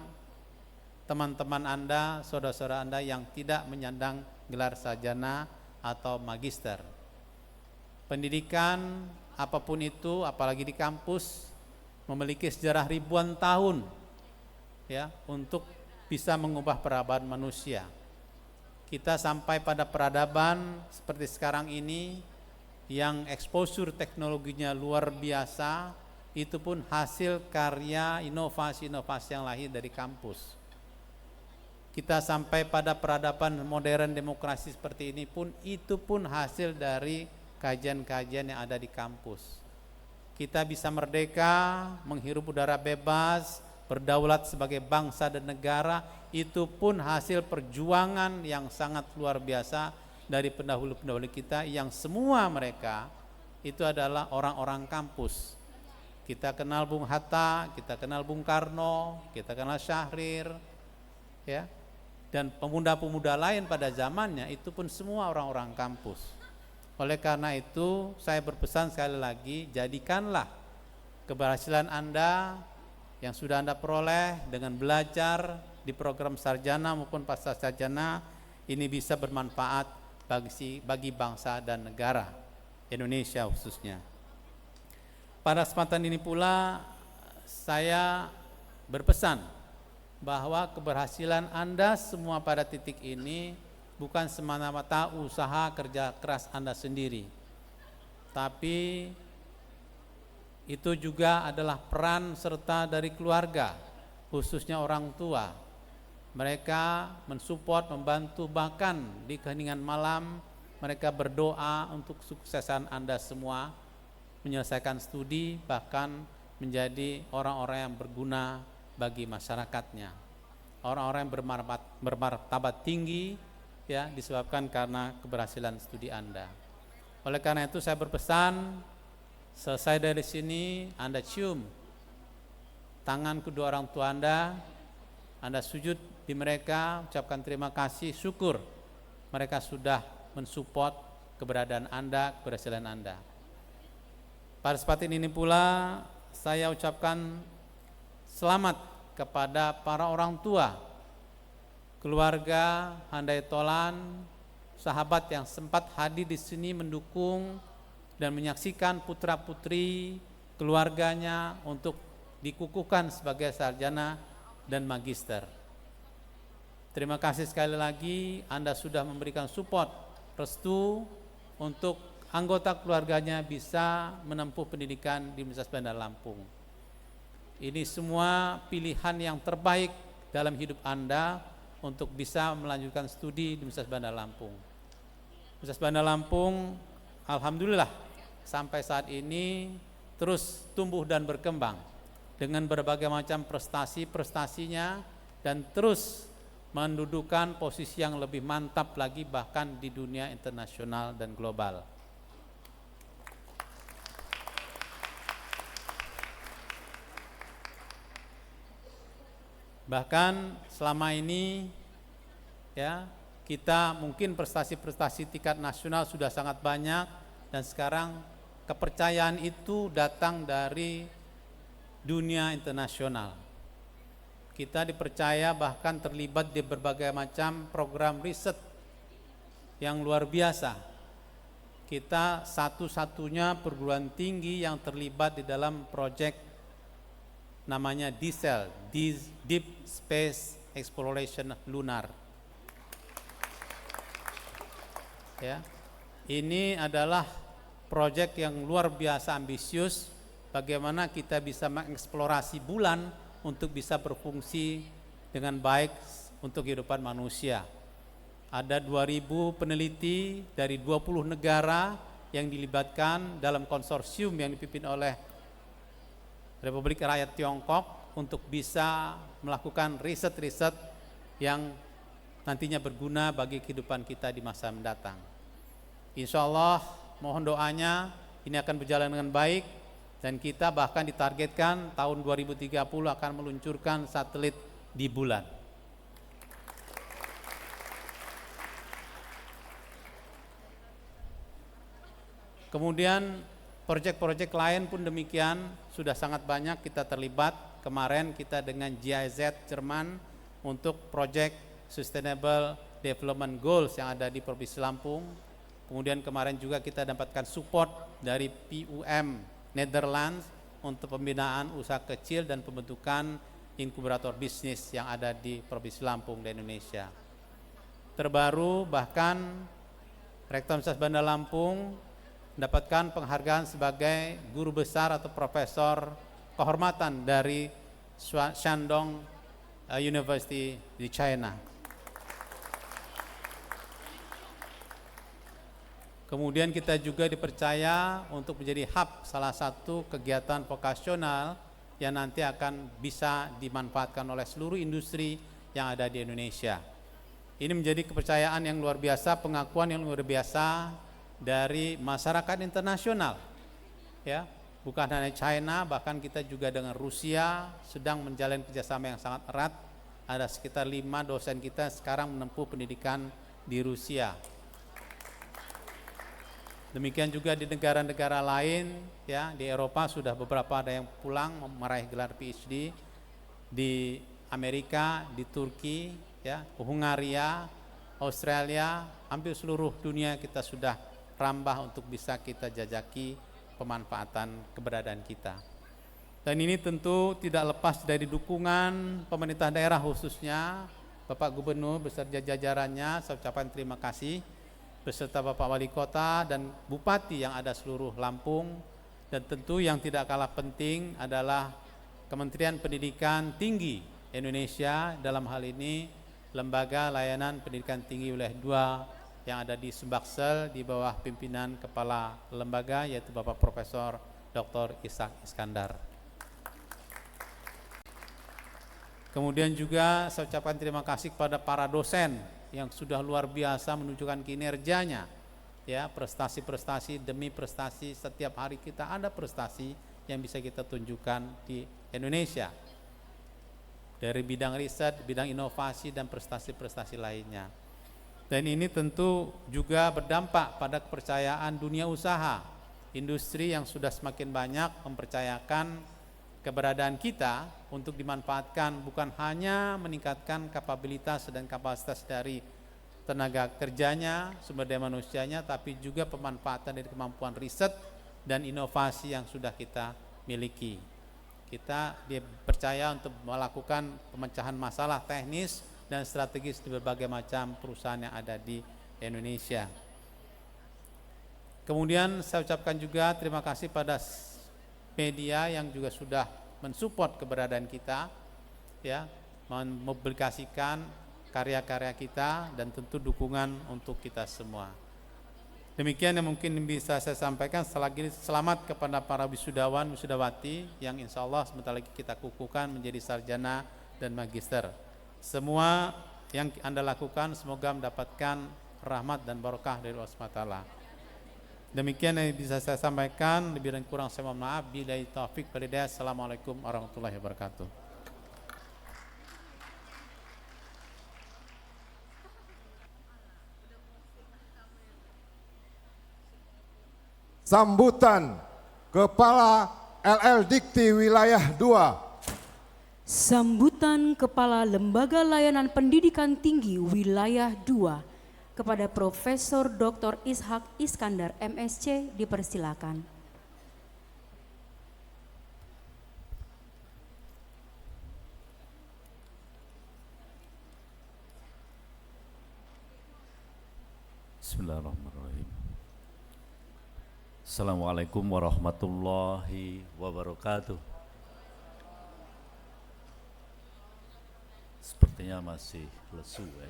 [SPEAKER 3] teman-teman Anda, saudara-saudara Anda yang tidak menyandang gelar sarjana atau magister. Pendidikan apapun itu, apalagi di kampus, memiliki sejarah ribuan tahun ya untuk bisa mengubah peradaban manusia. Kita sampai pada peradaban seperti sekarang ini yang exposure teknologinya luar biasa, itu pun hasil karya inovasi-inovasi yang lahir dari kampus. Kita sampai pada peradaban modern demokrasi seperti ini pun, itu pun hasil dari kajian-kajian yang ada di kampus. Kita bisa merdeka, menghirup udara bebas, berdaulat sebagai bangsa dan negara, itu pun hasil perjuangan yang sangat luar biasa dari pendahulu-pendahulu kita, yang semua mereka itu adalah orang-orang kampus. Kita kenal Bung Hatta, kita kenal Bung Karno, kita kenal Syahrir, ya, dan pemuda-pemuda lain pada zamannya, itu pun semua orang-orang kampus. Oleh karena itu saya berpesan sekali lagi, jadikanlah keberhasilan Anda yang sudah Anda peroleh dengan belajar di program sarjana maupun pasca sarjana ini bisa bermanfaat bagi bangsa dan negara Indonesia khususnya. Pada kesempatan ini pula saya berpesan bahwa keberhasilan Anda semua pada titik ini bukan semata-mata usaha kerja keras Anda sendiri, tapi itu juga adalah peran serta dari keluarga, khususnya orang tua. Mereka mensupport, membantu, bahkan di keheningan malam mereka berdoa untuk kesuksesan Anda semua, menyelesaikan studi, bahkan menjadi orang-orang yang berguna bagi masyarakatnya, orang-orang yang bermartabat tinggi, ya, disebabkan karena keberhasilan studi Anda. Oleh karena itu saya berpesan, selesai dari sini Anda cium tangan kedua orang tua Anda sujud di mereka, ucapkan terima kasih, syukur mereka sudah mensupport keberadaan Anda, keberhasilan Anda. Pada kesempatan ini pula saya ucapkan selamat kepada para orang tua, keluarga Handai Tolan, sahabat yang sempat hadir di sini mendukung dan menyaksikan putra-putri keluarganya untuk dikukuhkan sebagai sarjana dan magister. Terima kasih sekali lagi, Anda sudah memberikan support, restu untuk anggota keluarganya bisa menempuh pendidikan di Universitas Bandar Lampung. Ini semua pilihan yang terbaik dalam hidup Anda untuk bisa melanjutkan studi di Universitas Bandar Lampung. Universitas Bandar Lampung, alhamdulillah sampai saat ini terus tumbuh dan berkembang dengan berbagai macam prestasinya dan terus mendudukan posisi yang lebih mantap lagi bahkan di dunia internasional dan global. Bahkan selama ini ya, kita mungkin prestasi-prestasi tingkat nasional sudah sangat banyak, dan sekarang kepercayaan itu datang dari dunia internasional. Kita dipercaya bahkan terlibat di berbagai macam program riset yang luar biasa. Kita satu-satunya perguruan tinggi yang terlibat di dalam proyek namanya DSEL, Deep Space Exploration Lunar. Ya, ini adalah proyek yang luar biasa ambisius, bagaimana kita bisa mengeksplorasi bulan untuk bisa berfungsi dengan baik untuk kehidupan manusia. Ada 2.000 peneliti dari 20 negara yang dilibatkan dalam konsorsium yang dipimpin oleh Republik Rakyat Tiongkok untuk bisa melakukan riset-riset yang nantinya berguna bagi kehidupan kita di masa mendatang. Insya Allah mohon doanya ini akan berjalan dengan baik, dan kita bahkan ditargetkan tahun 2030 akan meluncurkan satelit di bulan. Kemudian proyek-proyek lain pun demikian, sudah sangat banyak kita terlibat. Kemarin kita dengan GIZ Jerman untuk proyek Sustainable Development Goals yang ada di Provinsi Lampung. Kemudian kemarin juga kita dapatkan support dari PUM Netherlands untuk pembinaan usaha kecil dan pembentukan inkubator bisnis yang ada di Provinsi Lampung dan Indonesia. Terbaru bahkan Rektor Universitas Bandar Lampung mendapatkan penghargaan sebagai guru besar atau profesor kehormatan dari Shandong University di China. Kemudian kita juga dipercaya untuk menjadi hub salah satu kegiatan vokasional yang nanti akan bisa dimanfaatkan oleh seluruh industri yang ada di Indonesia. Ini menjadi kepercayaan yang luar biasa, pengakuan yang luar biasa dari masyarakat internasional. Ya, bukan hanya China, bahkan kita juga dengan Rusia sedang menjalin kerjasama yang sangat erat. Ada sekitar 5 dosen kita sekarang menempuh pendidikan di Rusia. Demikian juga di negara-negara lain, ya, di Eropa sudah beberapa ada yang pulang meraih gelar PhD, di Amerika, di Turki, ya, Hungaria, Australia, hampir seluruh dunia kita sudah rambah untuk bisa kita jajaki pemanfaatan keberadaan kita. Dan ini tentu tidak lepas dari dukungan pemerintah daerah, khususnya Bapak Gubernur beserta jajarannya. Saya ucapkan terima kasih, beserta Bapak Wali Kota dan Bupati yang ada seluruh Lampung. Dan tentu yang tidak kalah penting adalah Kementerian Pendidikan Tinggi Indonesia, dalam hal ini Lembaga Layanan Pendidikan Tinggi Wilayah 2 yang ada di Sumbaksel di bawah pimpinan Kepala Lembaga yaitu Bapak Profesor Dr. Ishak Iskandar. Kemudian juga saya ucapkan terima kasih kepada para dosen yang sudah luar biasa menunjukkan kinerjanya, ya, prestasi-prestasi demi prestasi. Setiap hari kita ada prestasi yang bisa kita tunjukkan di Indonesia dari bidang riset, bidang inovasi dan prestasi-prestasi lainnya. Dan ini tentu juga berdampak pada kepercayaan dunia usaha, industri yang sudah semakin banyak mempercayakan keberadaan kita untuk dimanfaatkan, bukan hanya meningkatkan kapabilitas dan kapasitas dari tenaga kerjanya, sumber daya manusianya, tapi juga pemanfaatan dari kemampuan riset dan inovasi yang sudah kita miliki. Kita dipercaya untuk melakukan pemecahan masalah teknis dan strategis di berbagai macam perusahaan yang ada di Indonesia. Kemudian saya ucapkan juga terima kasih pada media yang juga sudah mensupport keberadaan kita, ya, mempublikasikan karya-karya kita dan tentu dukungan untuk kita semua. Demikian yang mungkin bisa saya sampaikan. Selagi selamat kepada para wisudawan, wisudawati yang insya Allah sebentar lagi kita kukuhkan menjadi sarjana dan magister. Semua yang Anda lakukan semoga mendapatkan rahmat dan barokah dari Allah SWT. Demikian yang bisa saya sampaikan, lebih dan kurang saya mohon maaf. Billahi taufik wal hidayah. Assalamualaikum warahmatullahi wabarakatuh.
[SPEAKER 2] Sambutan Kepala LL Dikti Wilayah 2.
[SPEAKER 1] Sambutan Kepala Lembaga Layanan Pendidikan Tinggi Wilayah 2 kepada Profesor Dr. Ishak Iskandar MSc dipersilakan.
[SPEAKER 6] Bismillahirrahmanirrahim. Assalamualaikum warahmatullahi wabarakatuh. Sepertinya masih lesu, ya.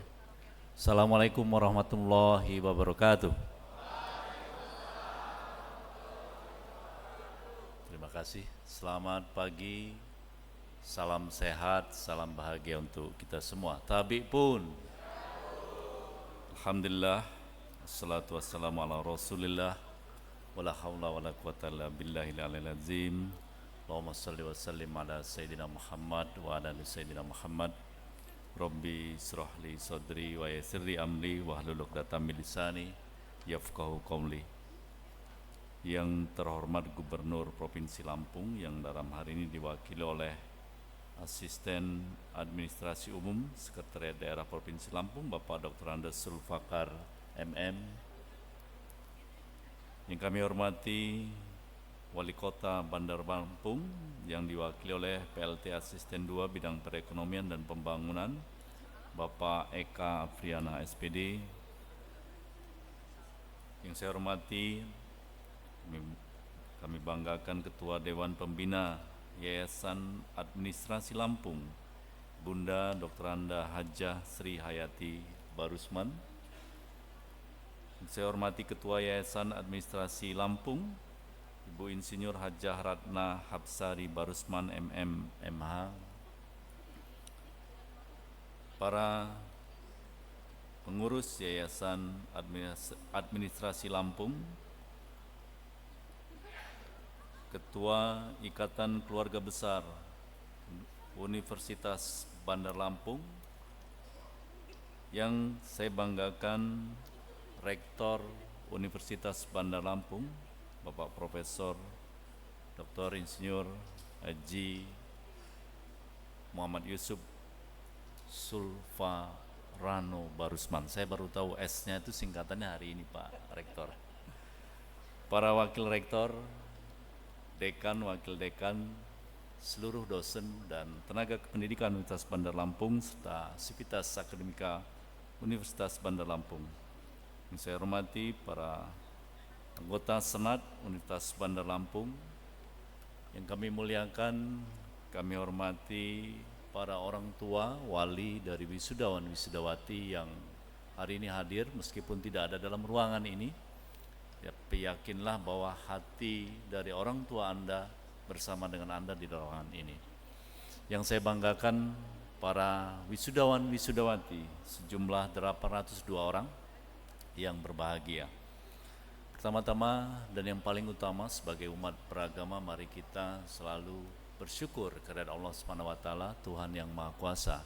[SPEAKER 6] Assalamualaikum warahmatullahi wabarakatuh. Terima kasih. Selamat pagi. Salam sehat, salam bahagia untuk kita semua. Tabi pun. Alhamdulillah. Assalatu wassalamu ala Rasulillah. Wala haula wala quwata illa billahil aliyil azim. Allahumma shalli wa sallim ala sayyidina Muhammad wa ala ali sayyidina Muhammad. Rabbi syrahli sadri wa yassirli amri wahlul 'uqdatam min lisani yafqahu qawli. Yang terhormat Gubernur Provinsi Lampung yang dalam hari ini diwakili oleh Asisten Administrasi Umum Sekretariat Daerah Provinsi Lampung Bapak Dr. Andes Sulfakar MM, Yang kami hormati Wali Kota Bandar Lampung yang diwakili oleh PLT Asisten 2 Bidang Perekonomian dan Pembangunan, Bapak Eka Afriana SPD. Yang saya hormati, kami banggakan Ketua Dewan Pembina Yayasan Administrasi Lampung, Bunda Dr. Anda Hajah Sri Hayati Barusman. Saya hormati Ketua Yayasan Administrasi Lampung, Ibu Insinyur Hajah Ratna Hapsari Barusman MM MH. Para pengurus Yayasan Administrasi Lampung, Ketua Ikatan Keluarga Besar Universitas Bandar Lampung, yang saya banggakan Rektor Universitas Bandar Lampung, Bapak Profesor Dr. Insinyur Haji Muhammad Yusuf Sulfarano Barusman. Saya baru tahu S-nya itu singkatannya hari ini, Pak Rektor. Para Wakil Rektor, Dekan, Wakil Dekan, seluruh dosen dan tenaga kependidikan Universitas Bandar Lampung serta Sivitas Akademika Universitas Bandar Lampung. Yang saya hormati para anggota Senat Universitas Bandar Lampung, yang kami muliakan, kami hormati para orang tua, wali dari wisudawan wisudawati yang hari ini hadir meskipun tidak ada dalam ruangan ini. Tapi yakinlah bahwa hati dari orang tua Anda bersama dengan Anda di ruangan ini. Yang saya banggakan para wisudawan wisudawati sejumlah 802 orang yang berbahagia. Pertama-tama dan yang paling utama sebagai umat beragama, mari kita selalu bersyukur kepada Allah SWT, Tuhan yang Maha Kuasa.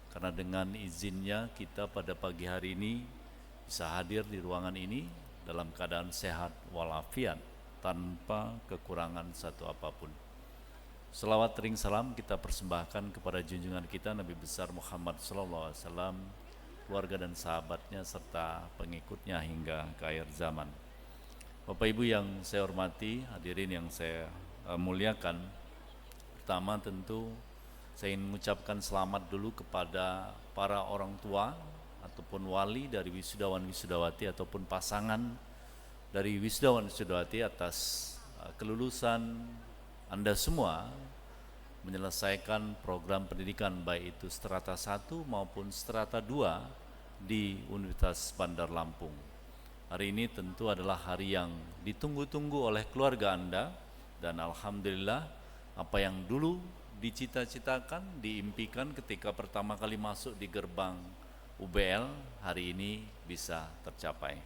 [SPEAKER 6] Karena dengan izinnya kita pada pagi hari ini bisa hadir di ruangan ini dalam keadaan sehat walafiat tanpa kekurangan satu apapun. Selawat ring salam kita persembahkan kepada junjungan kita Nabi besar Muhammad SAW, keluarga dan sahabatnya serta pengikutnya hingga ke akhir zaman. Bapak Ibu yang saya hormati, hadirin yang saya muliakan, pertama tentu saya ingin mengucapkan selamat dulu kepada para orang tua ataupun wali dari wisudawan wisudawati ataupun pasangan dari wisudawan wisudawati atas kelulusan Anda semua menyelesaikan program pendidikan baik itu strata 1 maupun strata 2 di Universitas Bandar Lampung. Hari ini tentu adalah hari yang ditunggu-tunggu oleh keluarga Anda, dan alhamdulillah apa yang dulu dicita-citakan, diimpikan ketika pertama kali masuk di gerbang UBL, hari ini bisa tercapai.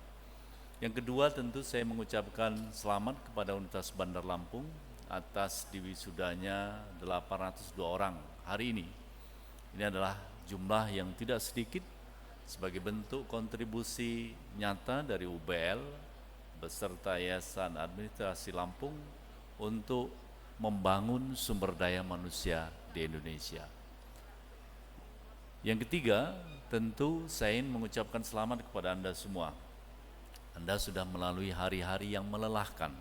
[SPEAKER 6] Yang kedua tentu saya mengucapkan selamat kepada Universitas Bandar Lampung atas diwisudanya 802 orang hari ini. Ini adalah jumlah yang tidak sedikit sebagai bentuk kontribusi nyata dari UBL beserta Yayasan Administrasi Lampung untuk membangun sumber daya manusia di Indonesia. Yang ketiga, tentu saya ingin mengucapkan selamat kepada Anda semua. Anda sudah melalui hari-hari yang melelahkan.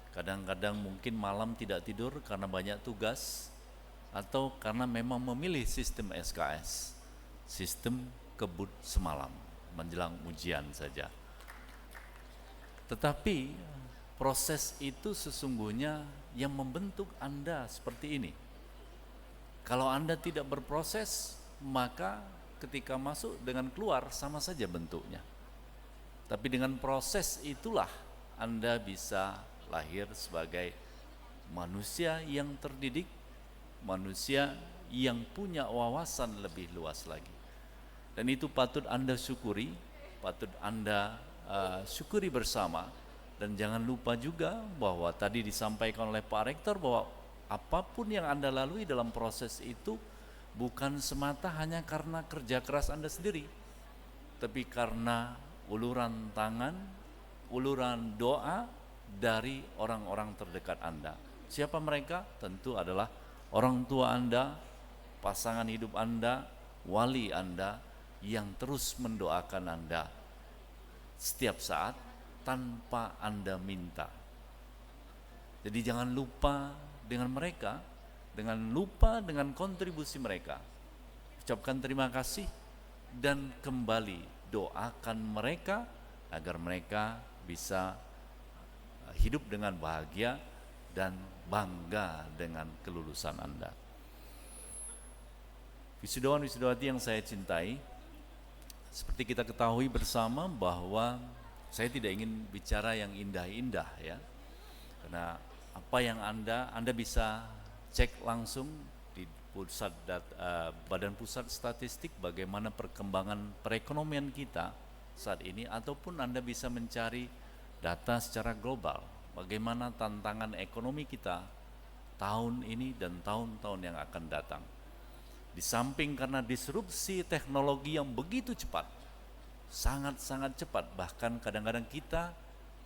[SPEAKER 6] Kadang-kadang mungkin malam tidak tidur karena banyak tugas atau karena memang memilih sistem SKS, sistem kebut semalam menjelang ujian saja. Tetapi proses itu sesungguhnya yang membentuk Anda seperti ini. Kalau Anda tidak berproses, maka ketika masuk dengan keluar sama saja bentuknya. Tapi dengan proses itulah Anda bisa lahir sebagai manusia yang terdidik, manusia yang punya wawasan lebih luas lagi. Dan itu patut Anda syukuri, patut Anda syukuri bersama. Dan jangan lupa juga bahwa tadi disampaikan oleh Pak Rektor bahwa apapun yang Anda lalui dalam proses itu bukan semata hanya karena kerja keras Anda sendiri, tapi karena uluran tangan, uluran doa dari orang-orang terdekat Anda. Siapa mereka? Tentu adalah orang tua Anda, pasangan hidup Anda, wali Anda yang terus mendoakan Anda setiap saat tanpa Anda minta. Jadi jangan lupa dengan mereka, dengan lupa dengan kontribusi mereka. Ucapkan terima kasih dan kembali doakan mereka agar mereka bisa hidup dengan bahagia dan bangga dengan kelulusan Anda. Wisudawan-wisudawati yang saya cintai, seperti kita ketahui bersama bahwa saya tidak ingin bicara yang indah-indah ya. Karena apa yang Anda bisa cek langsung di Badan Pusat Statistik bagaimana perkembangan perekonomian kita saat ini, ataupun Anda bisa mencari data secara global bagaimana tantangan ekonomi kita tahun ini dan tahun-tahun yang akan datang. Di samping karena disrupsi teknologi yang begitu cepat, sangat-sangat cepat, bahkan kadang-kadang kita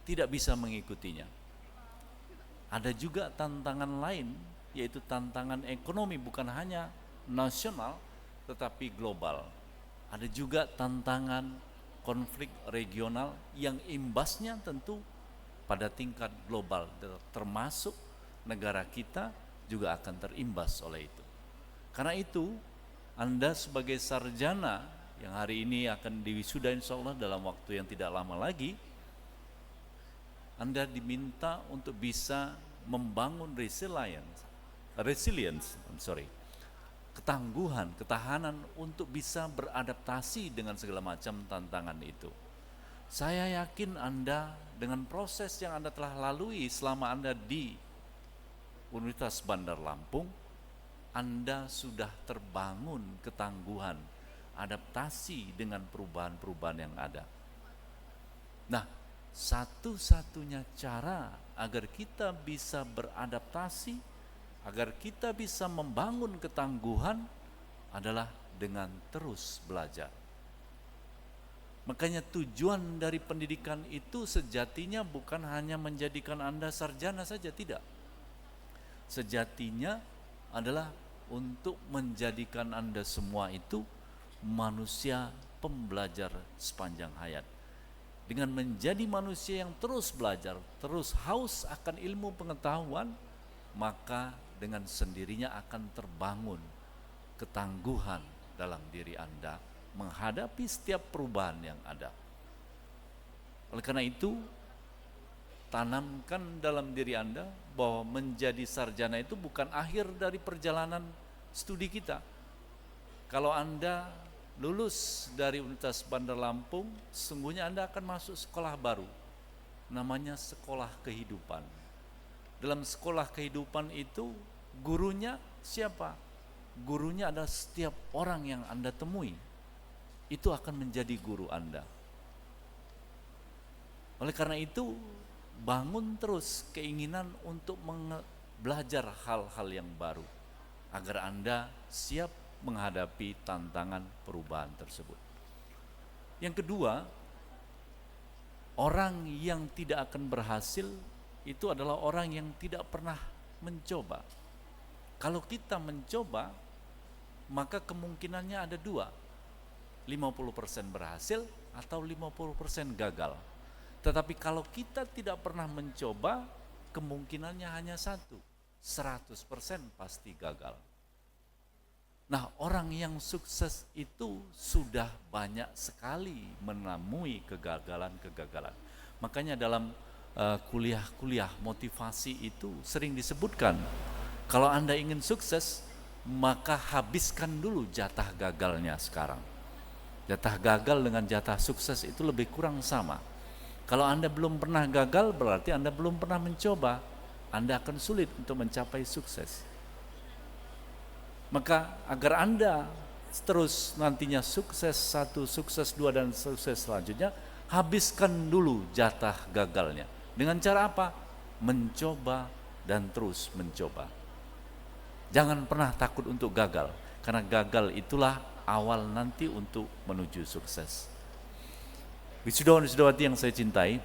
[SPEAKER 6] tidak bisa mengikutinya. Ada juga tantangan lain, yaitu tantangan ekonomi bukan hanya nasional tetapi global. Ada juga tantangan konflik regional yang imbasnya tentu pada tingkat global, termasuk negara kita juga akan terimbas oleh itu. Karena itu, Anda sebagai sarjana yang hari ini akan diwisuda insya Allah dalam waktu yang tidak lama lagi, Anda diminta untuk bisa membangun ketangguhan, ketahanan untuk bisa beradaptasi dengan segala macam tantangan itu. Saya yakin Anda dengan proses yang Anda telah lalui selama Anda di Universitas Bandar Lampung, Anda sudah terbangun ketangguhan, adaptasi dengan perubahan-perubahan yang ada. Nah, satu-satunya cara agar kita bisa beradaptasi, agar kita bisa membangun ketangguhan adalah dengan terus belajar. Makanya tujuan dari pendidikan itu sejatinya bukan hanya menjadikan Anda sarjana saja, tidak. Sejatinya adalah untuk menjadikan Anda semua itu manusia pembelajar sepanjang hayat. Dengan menjadi manusia yang terus belajar, terus haus akan ilmu pengetahuan, maka dengan sendirinya akan terbangun ketangguhan dalam diri Anda menghadapi setiap perubahan yang ada. Oleh karena itu, tanamkan dalam diri Anda bahwa menjadi sarjana itu bukan akhir dari perjalanan studi kita. Kalau Anda lulus dari Universitas Bandar Lampung, sesungguhnya Anda akan masuk sekolah baru, namanya sekolah kehidupan. Dalam sekolah kehidupan itu, gurunya siapa? Gurunya adalah setiap orang yang Anda temui. Itu akan menjadi guru Anda. Oleh karena itu, bangun terus keinginan untuk belajar hal-hal yang baru agar Anda siap menghadapi tantangan perubahan tersebut. Yang kedua, orang yang tidak akan berhasil itu adalah orang yang tidak pernah mencoba. Kalau kita mencoba, maka kemungkinannya ada dua, 50% berhasil atau 50% gagal. Tetapi kalau kita tidak pernah mencoba, kemungkinannya hanya satu, 100% pasti gagal. Nah, orang yang sukses itu sudah banyak sekali menemui kegagalan-kegagalan. Makanya dalam kuliah-kuliah motivasi itu sering disebutkan, kalau Anda ingin sukses, maka habiskan dulu jatah gagalnya sekarang. Jatah gagal dengan jatah sukses itu lebih kurang sama. Kalau Anda belum pernah gagal, berarti Anda belum pernah mencoba. Anda akan sulit untuk mencapai sukses. Maka agar Anda terus nantinya sukses 1, sukses 2, dan sukses selanjutnya, habiskan dulu jatah gagalnya. Dengan cara apa? Mencoba dan terus mencoba. Jangan pernah takut untuk gagal, karena gagal itulah awal nanti untuk menuju sukses. Wisudawan-wisudawati yang saya cintai,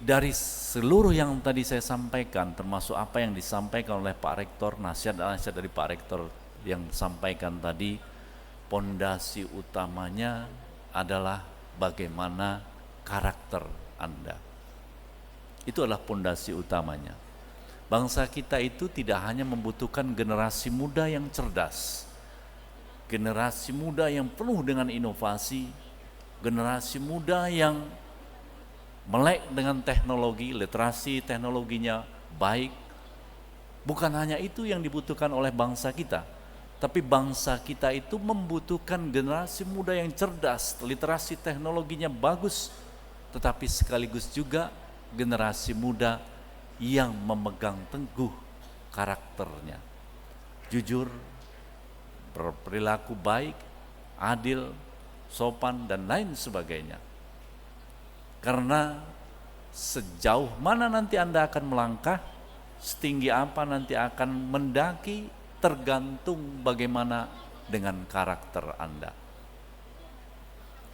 [SPEAKER 6] dari seluruh yang tadi saya sampaikan, termasuk apa yang disampaikan oleh Pak Rektor, nasihat dari Pak Rektor yang sampaikan tadi, pondasi utamanya adalah bagaimana karakter Anda. Itu adalah pondasi utamanya. Bangsa kita itu tidak hanya membutuhkan generasi muda yang cerdas, generasi muda yang penuh dengan inovasi, generasi muda yang melek dengan teknologi, literasi teknologinya baik. Bukan hanya itu yang dibutuhkan oleh bangsa kita, tapi bangsa kita itu membutuhkan generasi muda yang cerdas, literasi teknologinya bagus, tetapi sekaligus juga generasi muda yang memegang teguh karakternya, jujur, berperilaku baik, adil, sopan, dan lain sebagainya. Karena sejauh mana nanti Anda akan melangkah, setinggi apa nanti akan mendaki, tergantung bagaimana dengan karakter Anda.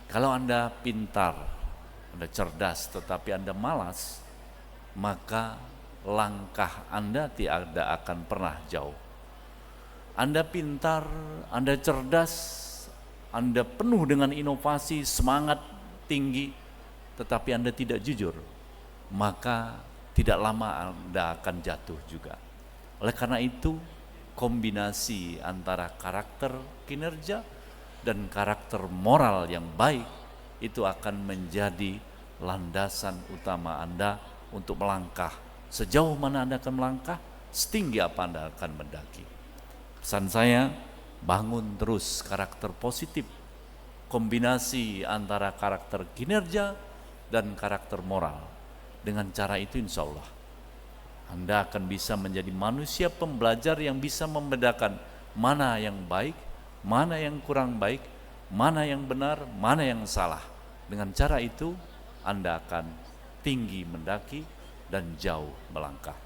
[SPEAKER 6] Kalau Anda pintar, Anda cerdas, tetapi Anda malas, maka langkah Anda tidak akan pernah jauh. Anda pintar, Anda cerdas, Anda penuh dengan inovasi, semangat tinggi, tetapi Anda tidak jujur, maka tidak lama Anda akan jatuh juga. Oleh karena itu, kombinasi antara karakter kinerja dan karakter moral yang baik itu akan menjadi landasan utama Anda untuk melangkah. Sejauh mana Anda akan melangkah, setinggi apa Anda akan mendaki. Pesan saya, bangun terus karakter positif, kombinasi antara karakter kinerja dan karakter moral. Dengan cara itu insya Allah Anda akan bisa menjadi manusia pembelajar yang bisa membedakan mana yang baik, mana yang kurang baik, mana yang benar, mana yang salah. Dengan cara itu Anda akan tinggi mendaki dan jauh melangkah.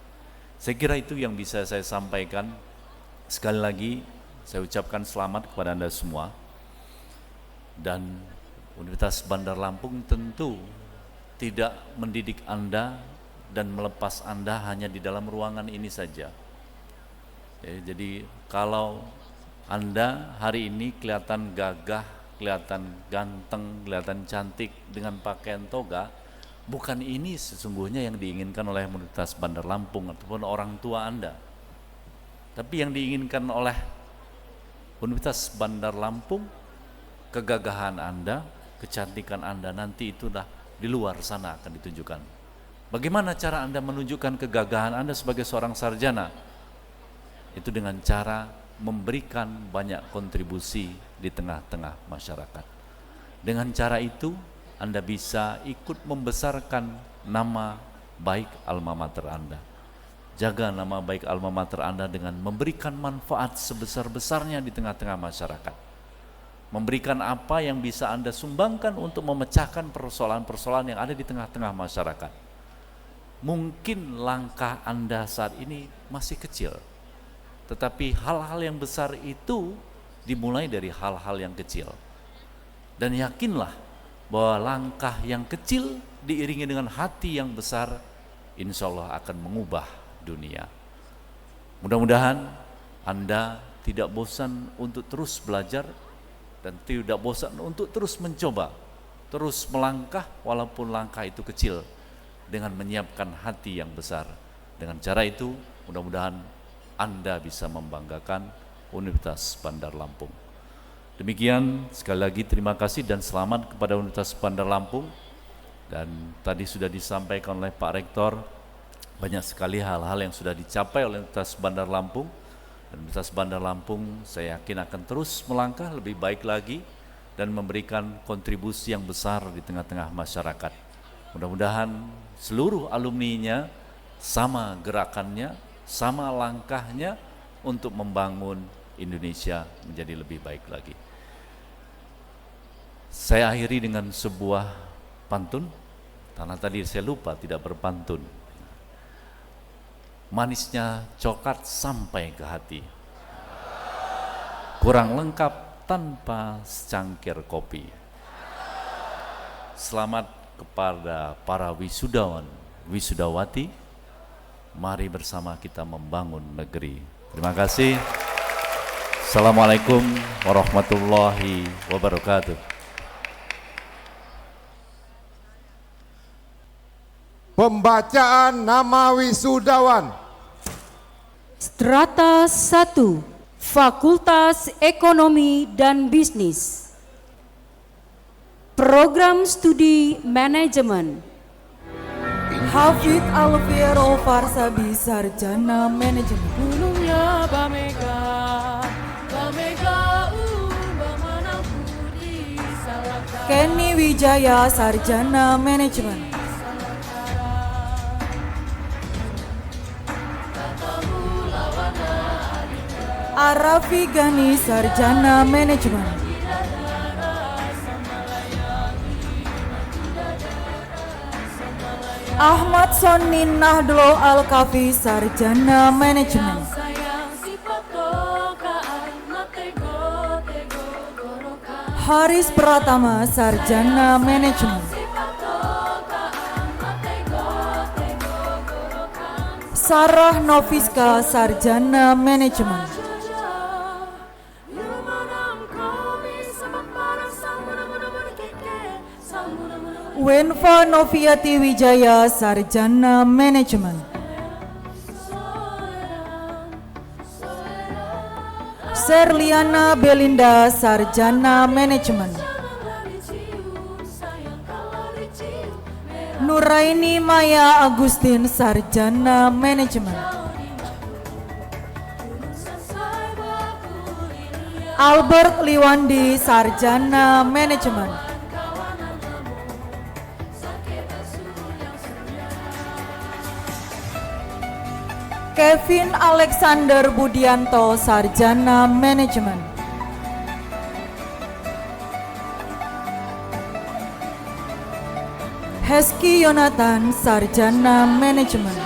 [SPEAKER 6] Saya kira itu yang bisa saya sampaikan. Sekali lagi saya ucapkan selamat kepada Anda semua. Dan Universitas Bandar Lampung tentu tidak mendidik Anda dan melepas Anda hanya di dalam ruangan ini saja. Jadi kalau Anda hari ini kelihatan gagah, kelihatan ganteng, kelihatan cantik dengan pakaian toga, bukan ini sesungguhnya yang diinginkan oleh Universitas Bandar Lampung ataupun orang tua Anda. Tapi yang diinginkan oleh Universitas Bandar Lampung, kegagahan Anda, kecantikan Anda nanti itulah di luar sana akan ditunjukkan. Bagaimana cara Anda menunjukkan kegagahan Anda sebagai seorang sarjana? Itu dengan cara memberikan banyak kontribusi di tengah-tengah masyarakat. Dengan cara itu Anda bisa ikut membesarkan nama baik alma mater Anda. Jaga nama baik alma mater Anda dengan memberikan manfaat sebesar-besarnya di tengah-tengah masyarakat. Memberikan apa yang bisa Anda sumbangkan untuk memecahkan persoalan-persoalan yang ada di tengah-tengah masyarakat. Mungkin langkah Anda saat ini masih kecil, tetapi hal-hal yang besar itu dimulai dari hal-hal yang kecil. Dan yakinlah bahwa langkah yang kecil diiringi dengan hati yang besar, insya Allah akan mengubah dunia. Mudah-mudahan Anda tidak bosan untuk terus belajar dan tidak bosan untuk terus mencoba, terus melangkah walaupun langkah itu kecil, dengan menyiapkan hati yang besar. Dengan cara itu mudah-mudahan Anda bisa membanggakan Universitas Bandar Lampung. Demikian, sekali lagi terima kasih dan selamat kepada Universitas Bandar Lampung. Dan tadi sudah disampaikan oleh Pak Rektor, banyak sekali hal-hal yang sudah dicapai oleh Universitas Bandar Lampung. Dan Universitas Bandar Lampung saya yakin akan terus melangkah lebih baik lagi dan memberikan kontribusi yang besar di tengah-tengah masyarakat. Mudah-mudahan seluruh alumninya sama gerakannya, sama langkahnya untuk membangun Indonesia menjadi lebih baik lagi. Saya akhiri dengan sebuah pantun, karena tadi saya lupa tidak berpantun. Manisnya coklat sampai ke hati, kurang lengkap tanpa secangkir kopi. Selamat kepada para wisudawan, wisudawati. Mari bersama kita membangun negeri. Terima kasih. Assalamualaikum warahmatullahi wabarakatuh.
[SPEAKER 2] Pembacaan nama wisudawan.
[SPEAKER 1] Strata 1, Fakultas Ekonomi dan Bisnis. Program Studi Manajemen.
[SPEAKER 7] Hafid Alfiero Farsabi, Sarjana Manajemen.
[SPEAKER 8] Gunungnya Bamega, Bamega Bamana Budi Salaka.
[SPEAKER 7] Kenny Wijaya, Sarjana Manajemen. Arafi Gani, Sarjana Manajemen. Ahmad Sonni Nahdlo Al-Kafi, Sarjana Manajemen.
[SPEAKER 8] Sayang sifat tokaan matego tego gorokan.
[SPEAKER 7] Haris Pratama, Sarjana Manajemen.
[SPEAKER 8] Sifat tokaan matego tego gorokan.
[SPEAKER 7] Sarah Noviska, Sarjana Manajemen. Wenfa Noviati Wijaya, Sarjana Manajemen. Serliana Belinda, Sarjana Manajemen. Nuraini Maya Agustin, Sarjana Manajemen. Albert Liwandi, Sarjana Manajemen. Kevin Alexander Budianto, Sarjana Manajemen. Heski Yonatan, Sarjana Manajemen.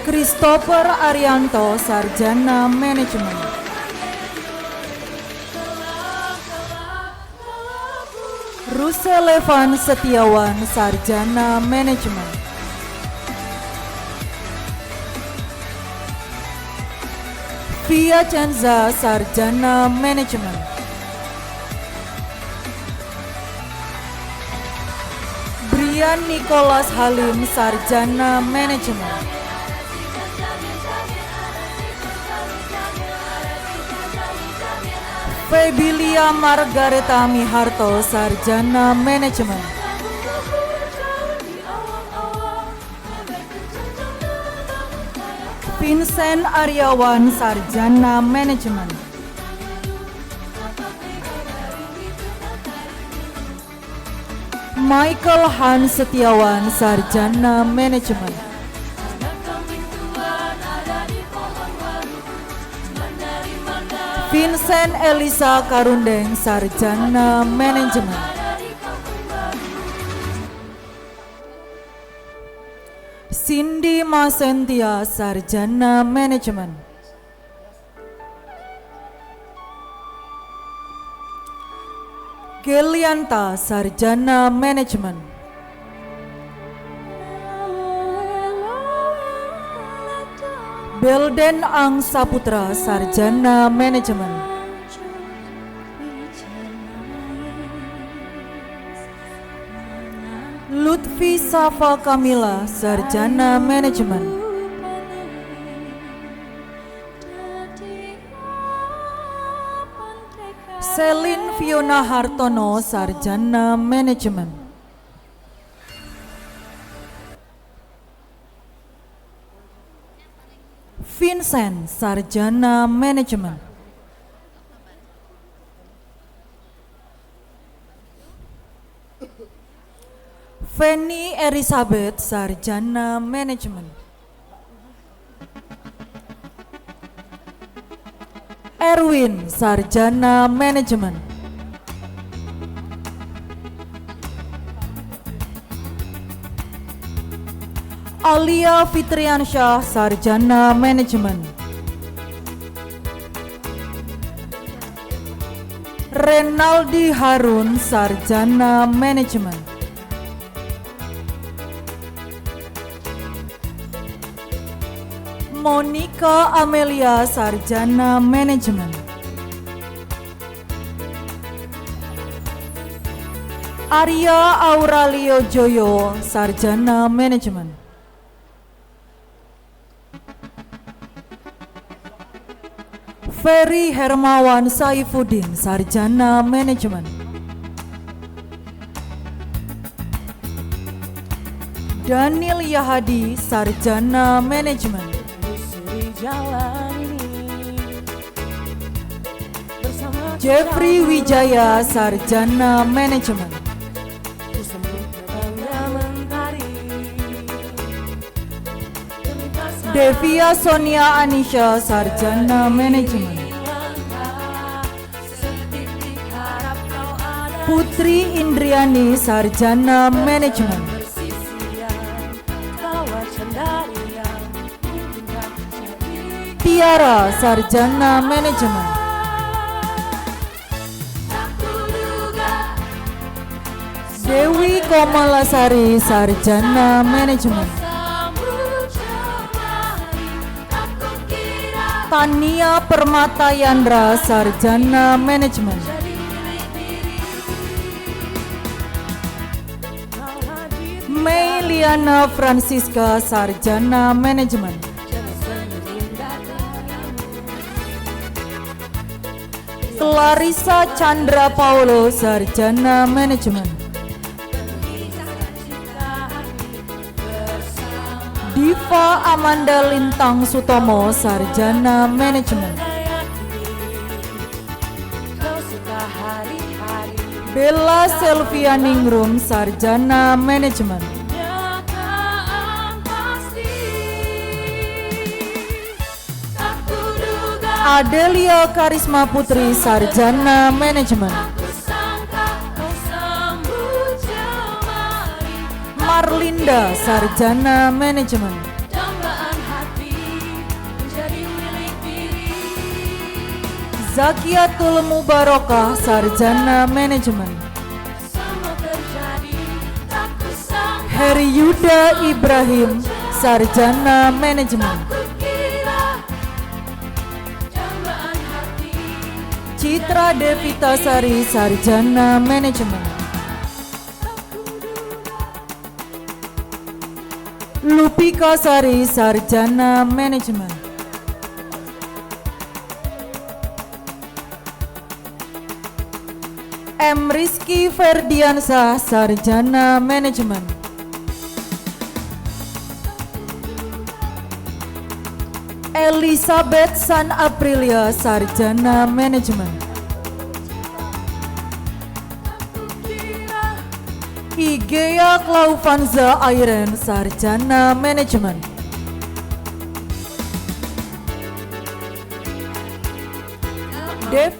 [SPEAKER 7] Christopher Arianto, Sarjana Manajemen. Ruselevan Setiawan, Sarjana Manajemen. Via Cenza, Sarjana Manajemen. Brian Nicholas Halim, Sarjana Manajemen. Febilia Margareta Miharto, Sarjana Manajemen. Vincent Aryawan, Sarjana Manajemen. Michael Han Setiawan, Sarjana Manajemen. Vincent Elisa Karundeng, Sarjana Manajemen. Cindy Masentia, Sarjana Manajemen. Gelianta, Sarjana Manajemen. Belden Ang Saputra, Sarjana Manajemen. Lutfi Safa Kamila, Sarjana Manajemen. Selin Fiona Hartono, Sarjana Manajemen. Vincent, Sarjana Manajemen. Feni Elizabeth, Sarjana Manajemen. Erwin, Sarjana Manajemen. Alia Fitriansyah, Sarjana Manajemen. Renaldi Harun, Sarjana Manajemen. Monica Amelia, Sarjana Manajemen. Arya Aurelio Joyo, Sarjana Manajemen. Ferry Hermawan Saifuddin, Sarjana Manajemen. Daniel Yahadi, Sarjana Manajemen.
[SPEAKER 8] Lusuri jalan ini bersama
[SPEAKER 7] Jeffrey Wijaya, Sarjana Manajemen.
[SPEAKER 8] bangga mentari.
[SPEAKER 7] Devia Sonia Anisha, Sarjana Manajemen.
[SPEAKER 8] Setitik harap kau ada
[SPEAKER 7] Putri Indriani, Sarjana Manajemen.
[SPEAKER 8] bersisian, bawa cendarian, hingga jadi
[SPEAKER 7] Tiara, Sarjana Manajemen.
[SPEAKER 8] tak kuduga.
[SPEAKER 7] Dewi Komalasari, Sarjana Manajemen.
[SPEAKER 8] Sambut jemari, tak kukira
[SPEAKER 7] Tania Permata Yandra, Sarjana Manajemen.
[SPEAKER 8] jadi milik diri. Kau hadir
[SPEAKER 7] Mei Liana Francisca, Sarjana Manajemen.
[SPEAKER 8] jadi senyum indah denganmu.
[SPEAKER 7] Clarissa Chandra Paulo, Sarjana Manajemen.
[SPEAKER 8] Kisahkan cinta hati bersama.
[SPEAKER 7] Diva Amanda Lintang Sutomo, Sarjana Manajemen.
[SPEAKER 8] Kau suka hari-hari
[SPEAKER 7] Bella Selvia Ningrum, Sarjana Manajemen.
[SPEAKER 8] kenyataan pasti. Tak kuduga,
[SPEAKER 7] Adelia Karisma Putri, Sarjana Manajemen.
[SPEAKER 8] aku sangka kau sambut jemari.
[SPEAKER 7] Marlinda, Sarjana Manajemen.
[SPEAKER 8] Dambaan hati menjadi milik diri.
[SPEAKER 7] Zakiatul Mubarokah, Sarjana Manajemen.
[SPEAKER 8] Semua terjadi, tak kusangka
[SPEAKER 7] Heri Yuda Ibrahim, Sarjana Manajemen.
[SPEAKER 8] kukira. Dambaan hati
[SPEAKER 7] Citra Devita Sari, Sarjana Manajemen. Lupika Sari, Sarjana Manajemen. M. Rizky Ferdiansah, Sarjana Manajemen. Elizabeth San Aprilia, Sarjana Manajemen. Igea Klaufanza Airen, Sarjana Manajemen. Dev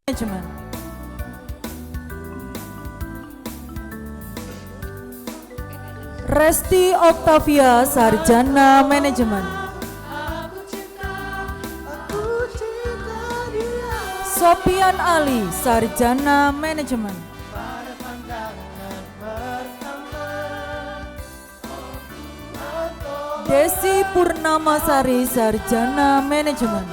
[SPEAKER 7] Manajemen. Resti Octavia, Sarjana Manajemen. Sopian Ali, Sarjana Manajemen. Desi Purnamasari, Sarjana Manajemen.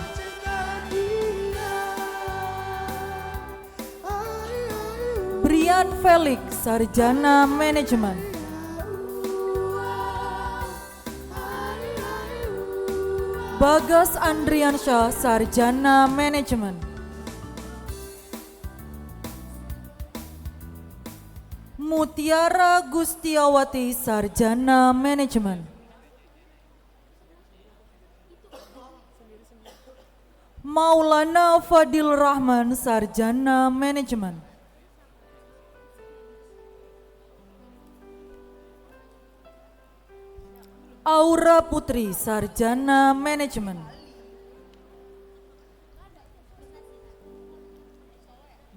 [SPEAKER 7] Brian Felix, Sarjana Manajemen. Bagas Andriansyah, Sarjana Manajemen. Mutiara Gustiawati, Sarjana Manajemen. Maulana Fadil Rahman, Sarjana Manajemen. Aura Putri, Sarjana Manajemen.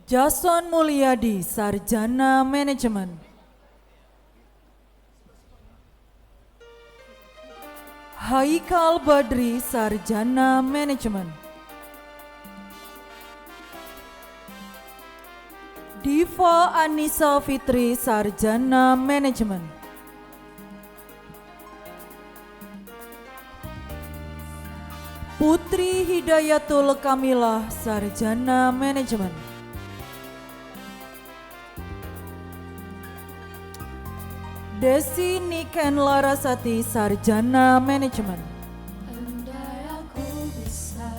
[SPEAKER 7] Jason Mulyadi, Sarjana Manajemen. Haikal Badri, Sarjana Manajemen. Diva Anissa Fitri, Sarjana Manajemen. Putri Hidayatul Kamilah, Sarjana Manajemen. Desi Niken Larasati, Sarjana Manajemen.
[SPEAKER 8] Andai aku bisa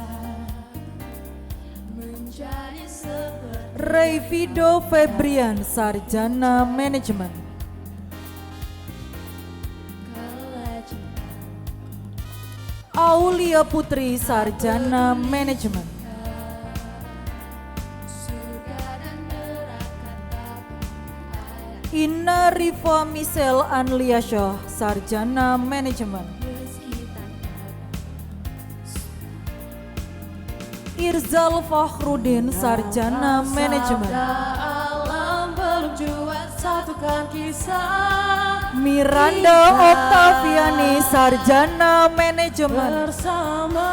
[SPEAKER 8] menjadi seperti
[SPEAKER 7] Rayvido Febrian, Sarjana Manajemen. Aulia Putri, Sarjana Manajemen. Ina Rifa Michelle Anliasyah, Sarjana Manajemen. Irzal Fakhrudin, Sarjana Manajemen.
[SPEAKER 8] alam belum jua satukan kisah
[SPEAKER 7] Miranda Octaviani, Sarjana Manajemen.
[SPEAKER 8] bersama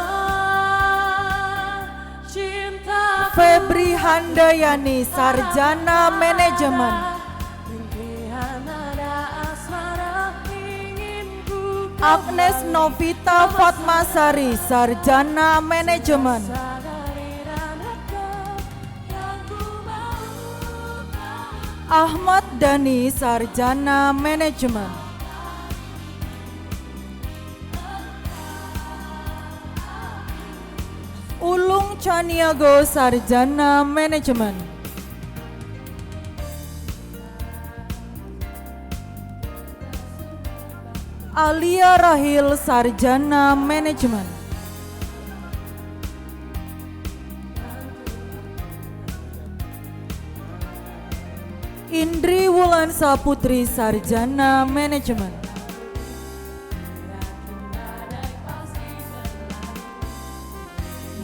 [SPEAKER 8] cinta
[SPEAKER 7] Febri Handayani, Sarjana Manajemen.
[SPEAKER 8] impian ada asmara ingin ku
[SPEAKER 7] Agnes Novita Fatmasari, Sarjana Manajemen.
[SPEAKER 8] sadari dan rekam yang ku mau
[SPEAKER 7] Ahmad Dhani, Sarjana Manajemen. Ulung Caniago, Sarjana Manajemen. Alia Rahil, Sarjana Manajemen. Indri Wulansa Putri, Sarjana Manajemen.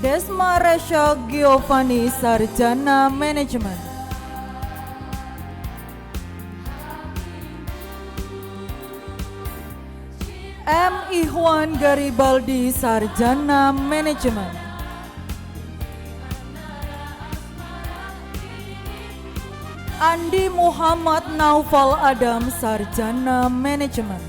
[SPEAKER 7] Desma Resha Giovanni, Sarjana Manajemen. M. Ihwan Garibaldi, Sarjana Manajemen. Andi Muhammad Naufal Adam, Sarjana Manajemen.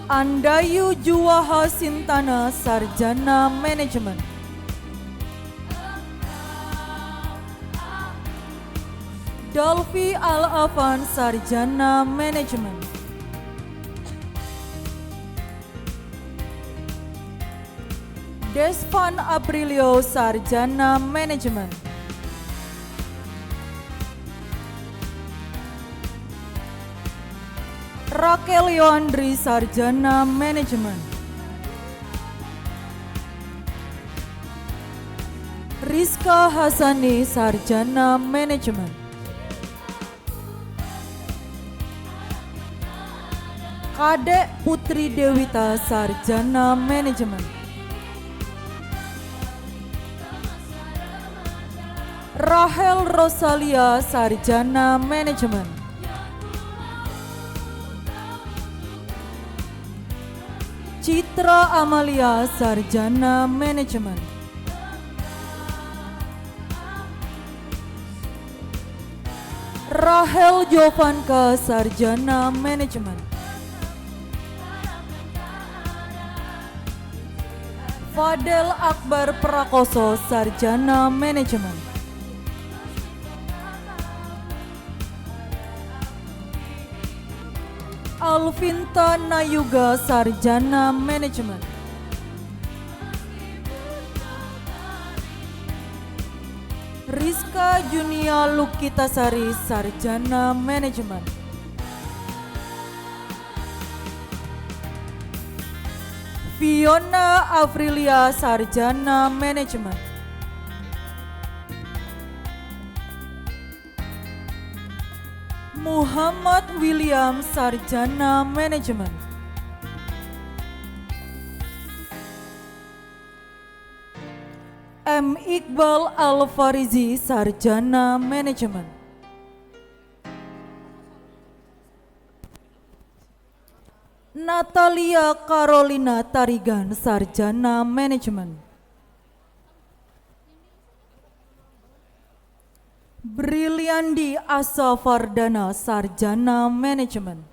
[SPEAKER 7] Andayu Juwaha Sintana, Sarjana Manajemen. Dolfi Al-Afan, Sarjana Manajemen. Desvan Aprilio, Sarjana Manajemen. Raquel Yohandri, Sarjana Manajemen. Rizka Hasani, Sarjana Manajemen. Kadek Putri Dewita, Sarjana Manajemen. Rahel Rosalia, Sarjana Manajemen. Citra Amalia, Sarjana Manajemen. Rahel Jovanka, Sarjana Manajemen. Fadel Akbar Prakoso, Sarjana Manajemen. Alvinta Nayuga, Sarjana Manajemen. Rizka Junia Lukitasari, Sarjana Manajemen. Fiona Afrilia, Sarjana Manajemen. Muhammad William, Sarjana Manajemen. M. Iqbal Al-Farizi, Sarjana Manajemen. Natalia Carolina Tarigan, Sarjana Manajemen. Briliandi Asa Fardana, Sarjana Manajemen.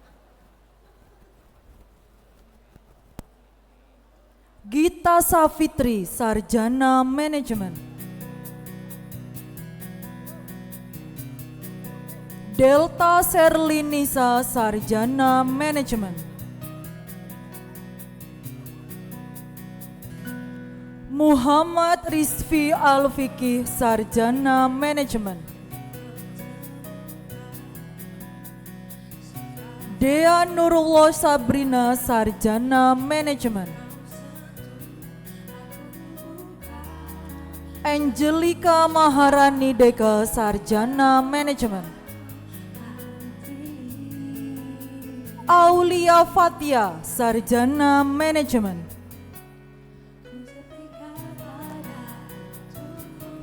[SPEAKER 7] Gita Safitri, Sarjana Manajemen. Delta Serlinisa, Sarjana Manajemen. Muhammad Rizfi Al-Fikih, Sarjana Manajemen. Dea Nurullah Sabrina, Sarjana Manajemen. Angelika Maharani Deka, Sarjana Manajemen. Aulia Fatia, Sarjana Manajemen.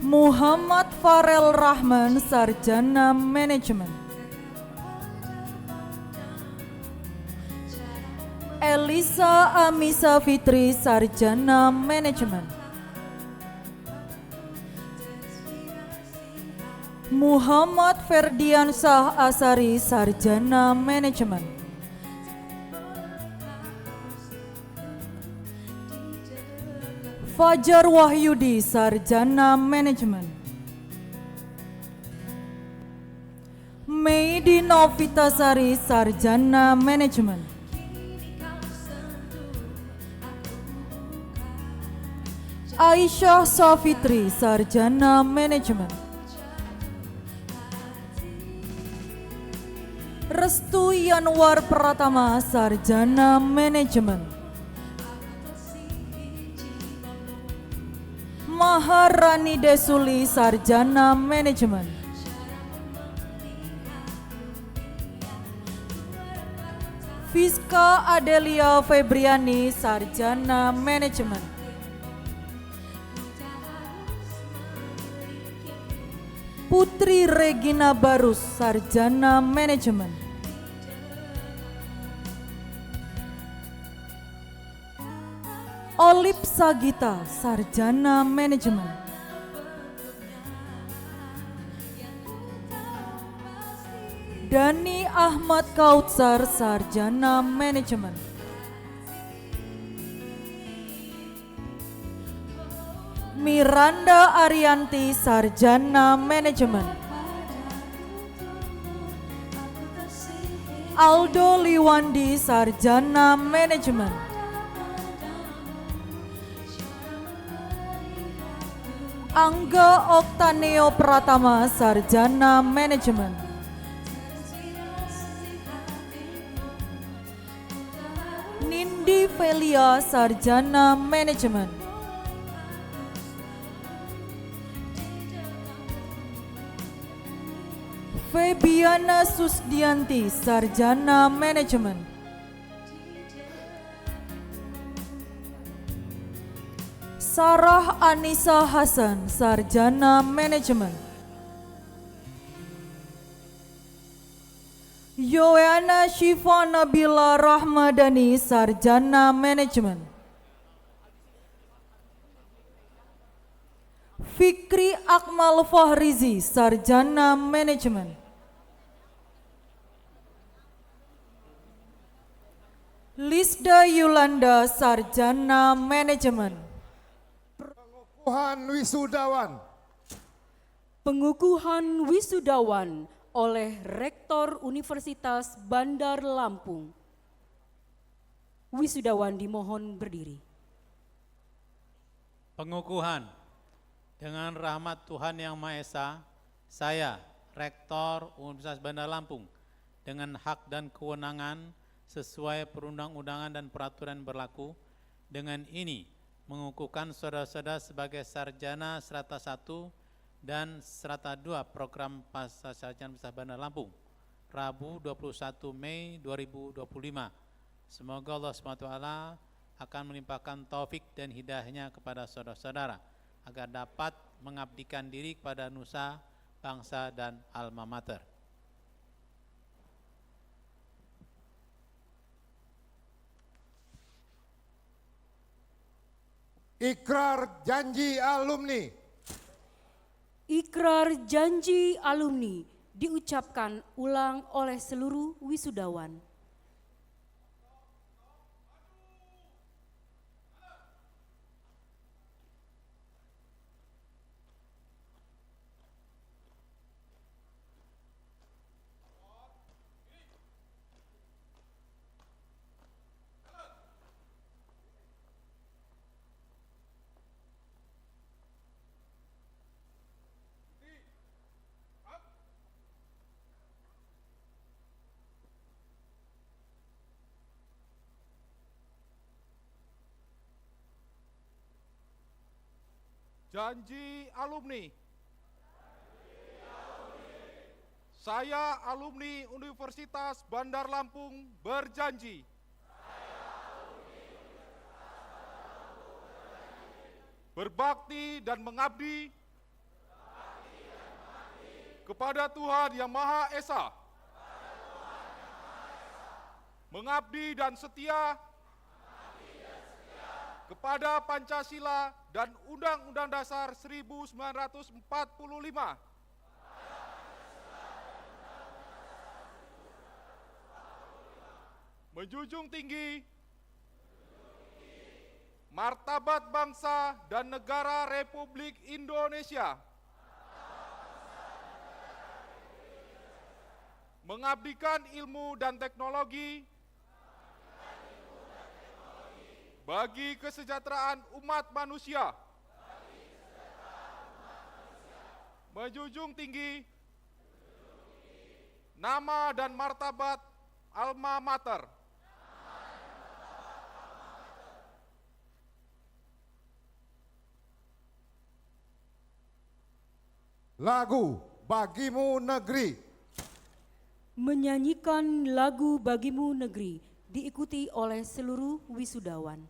[SPEAKER 7] Muhammad Farel Rahman, Sarjana Manajemen. Elisa Amisa Fitri, Sarjana Manajemen. Muhammad Ferdiansyah Asari, Sarjana Manajemen. Fajar Wahyudi, Sarjana Manajemen. Meidi Novitasari, Sarjana Manajemen. Aisyah Safitri, Sarjana Manajemen. Restu Yanwar Pratama, Sarjana Manajemen. Maharani Desuli, Sarjana Manajemen. Fiska Adelia Febriani, Sarjana Manajemen. Putri Regina Barus, Sarjana Manajemen. Olip Sagita, Sarjana Manajemen. Dani Ahmad Kautsar, Sarjana Manajemen. Miranda Arianti, Sarjana Manajemen. Aldo Liwandi, Sarjana Manajemen. Angga Oktaneo Pratama, Sarjana Manajemen. Nindi Velia, Sarjana Manajemen. Febiana Susdianti, Sarjana Manajemen. Sarah Anissa Hasan, Sarjana Manajemen. Yoeana Syifa Nabila Rahmadani, Sarjana Manajemen. Fikri Akmal Fahrizi, Sarjana Manajemen. Lisda Yulanda, Sarjana Manajemen.
[SPEAKER 2] Pengukuhan wisudawan.
[SPEAKER 1] Pengukuhan wisudawan oleh Rektor Universitas Bandar Lampung. Wisudawan dimohon berdiri.
[SPEAKER 3] Pengukuhan. Dengan rahmat Tuhan Yang Maha Esa, saya, Rektor Universitas Bandar Lampung, dengan hak dan kewenangan sesuai perundang-undangan dan peraturan berlaku, dengan ini mengukuhkan saudara-saudara sebagai sarjana strata 1 dan strata 2 program Pasca Sarjana Universitas Bandar Lampung, Rabu 21 Mei 2025. Semoga Allah SWT akan melimpahkan taufik dan hidayahnya kepada saudara-saudara agar dapat mengabdikan diri kepada nusa, bangsa, dan alma mater.
[SPEAKER 2] Ikrar janji alumni.
[SPEAKER 1] Ikrar janji alumni diucapkan ulang oleh seluruh wisudawan.
[SPEAKER 9] Janji alumni. Saya alumni Universitas Bandar Lampung berjanji berbakti dan mengabdi kepada Tuhan Yang Maha Esa, mengabdi dan setia kepada Pancasila dan Undang-Undang Dasar 1945, menjunjung tinggi martabat bangsa dan negara Republik Indonesia, mengabdikan ilmu dan teknologi bagi kesejahteraan umat manusia, menjunjung tinggi nama dan martabat alma mater,
[SPEAKER 2] Lagu Bagimu Negeri.
[SPEAKER 1] Menyanyikan lagu Bagimu Negeri diikuti oleh seluruh wisudawan.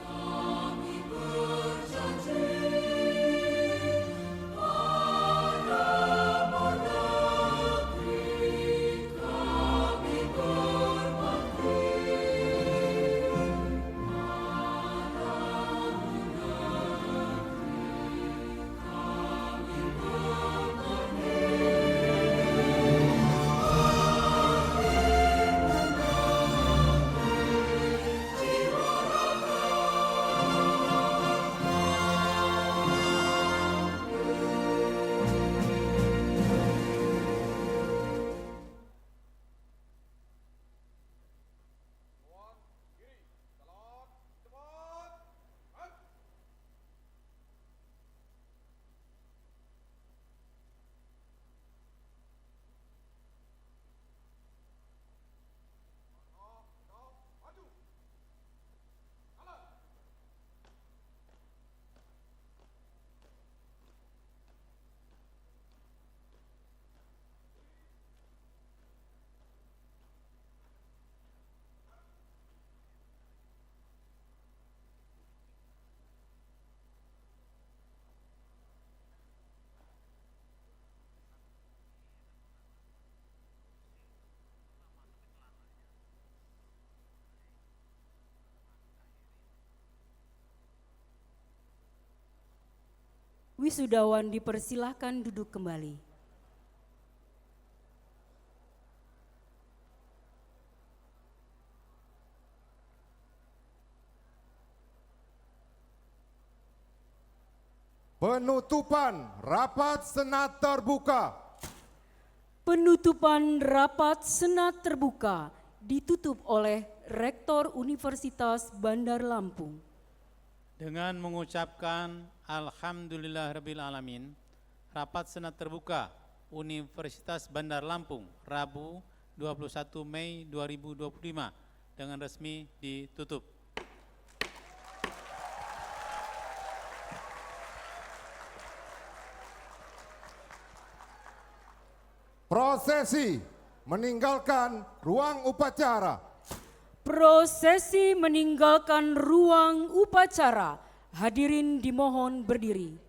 [SPEAKER 8] Kami berjanji
[SPEAKER 1] Wisudawan dipersilahkan duduk kembali.
[SPEAKER 2] Penutupan rapat senat terbuka.
[SPEAKER 1] Penutupan rapat senat terbuka ditutup oleh Rektor Universitas Bandar Lampung.
[SPEAKER 3] Dengan mengucapkan Alhamdulillahirabbil alamin, rapat senat terbuka Universitas Bandar Lampung Rabu 21 Mei 2025 dengan resmi ditutup.
[SPEAKER 2] Prosesi meninggalkan ruang upacara.
[SPEAKER 1] Prosesi meninggalkan ruang upacara. Hadirin dimohon berdiri.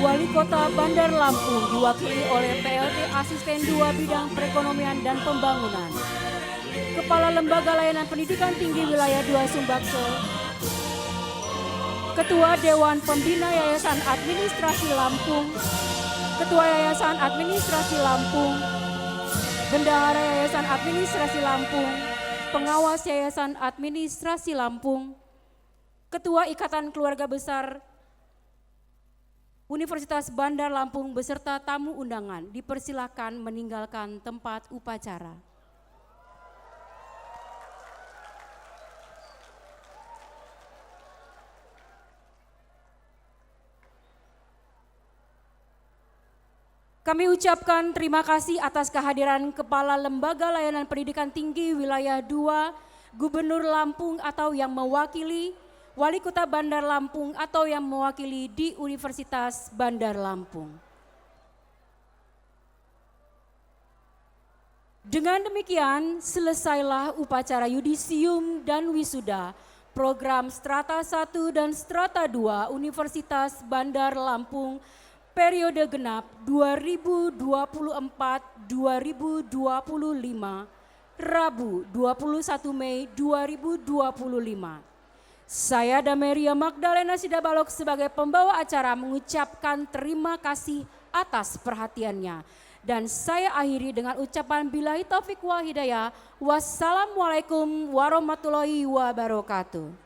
[SPEAKER 1] Wali Kota Bandar Lampung diwakili oleh PLT Asisten 2 Bidang Perekonomian dan Pembangunan, Kepala Lembaga Layanan Pendidikan Tinggi Wilayah 2 Sumbakso, Ketua Dewan Pembina Yayasan Administrasi Lampung, Ketua Yayasan Administrasi Lampung, Bendahara Yayasan Administrasi Lampung, Pengawas Yayasan Administrasi Lampung, Ketua Ikatan Keluarga Besar Universitas Bandar Lampung beserta tamu undangan dipersilakan meninggalkan tempat upacara. Kami ucapkan terima kasih atas kehadiran Kepala Lembaga Layanan Pendidikan Tinggi Wilayah 2, Gubernur Lampung atau yang mewakili, Wali Kota Bandar Lampung atau yang mewakili di Universitas Bandar Lampung. Dengan demikian, selesailah upacara yudisium dan wisuda program Strata 1 dan Strata 2 Universitas Bandar Lampung periode genap 2024-2025, Rabu 21 Mei 2025. Saya Dameria Magdalena Sidabalok sebagai pembawa acara mengucapkan terima kasih atas perhatiannya. Dan saya akhiri dengan ucapan billahi taufik wal hidayah. Wassalamualaikum warahmatullahi wabarakatuh.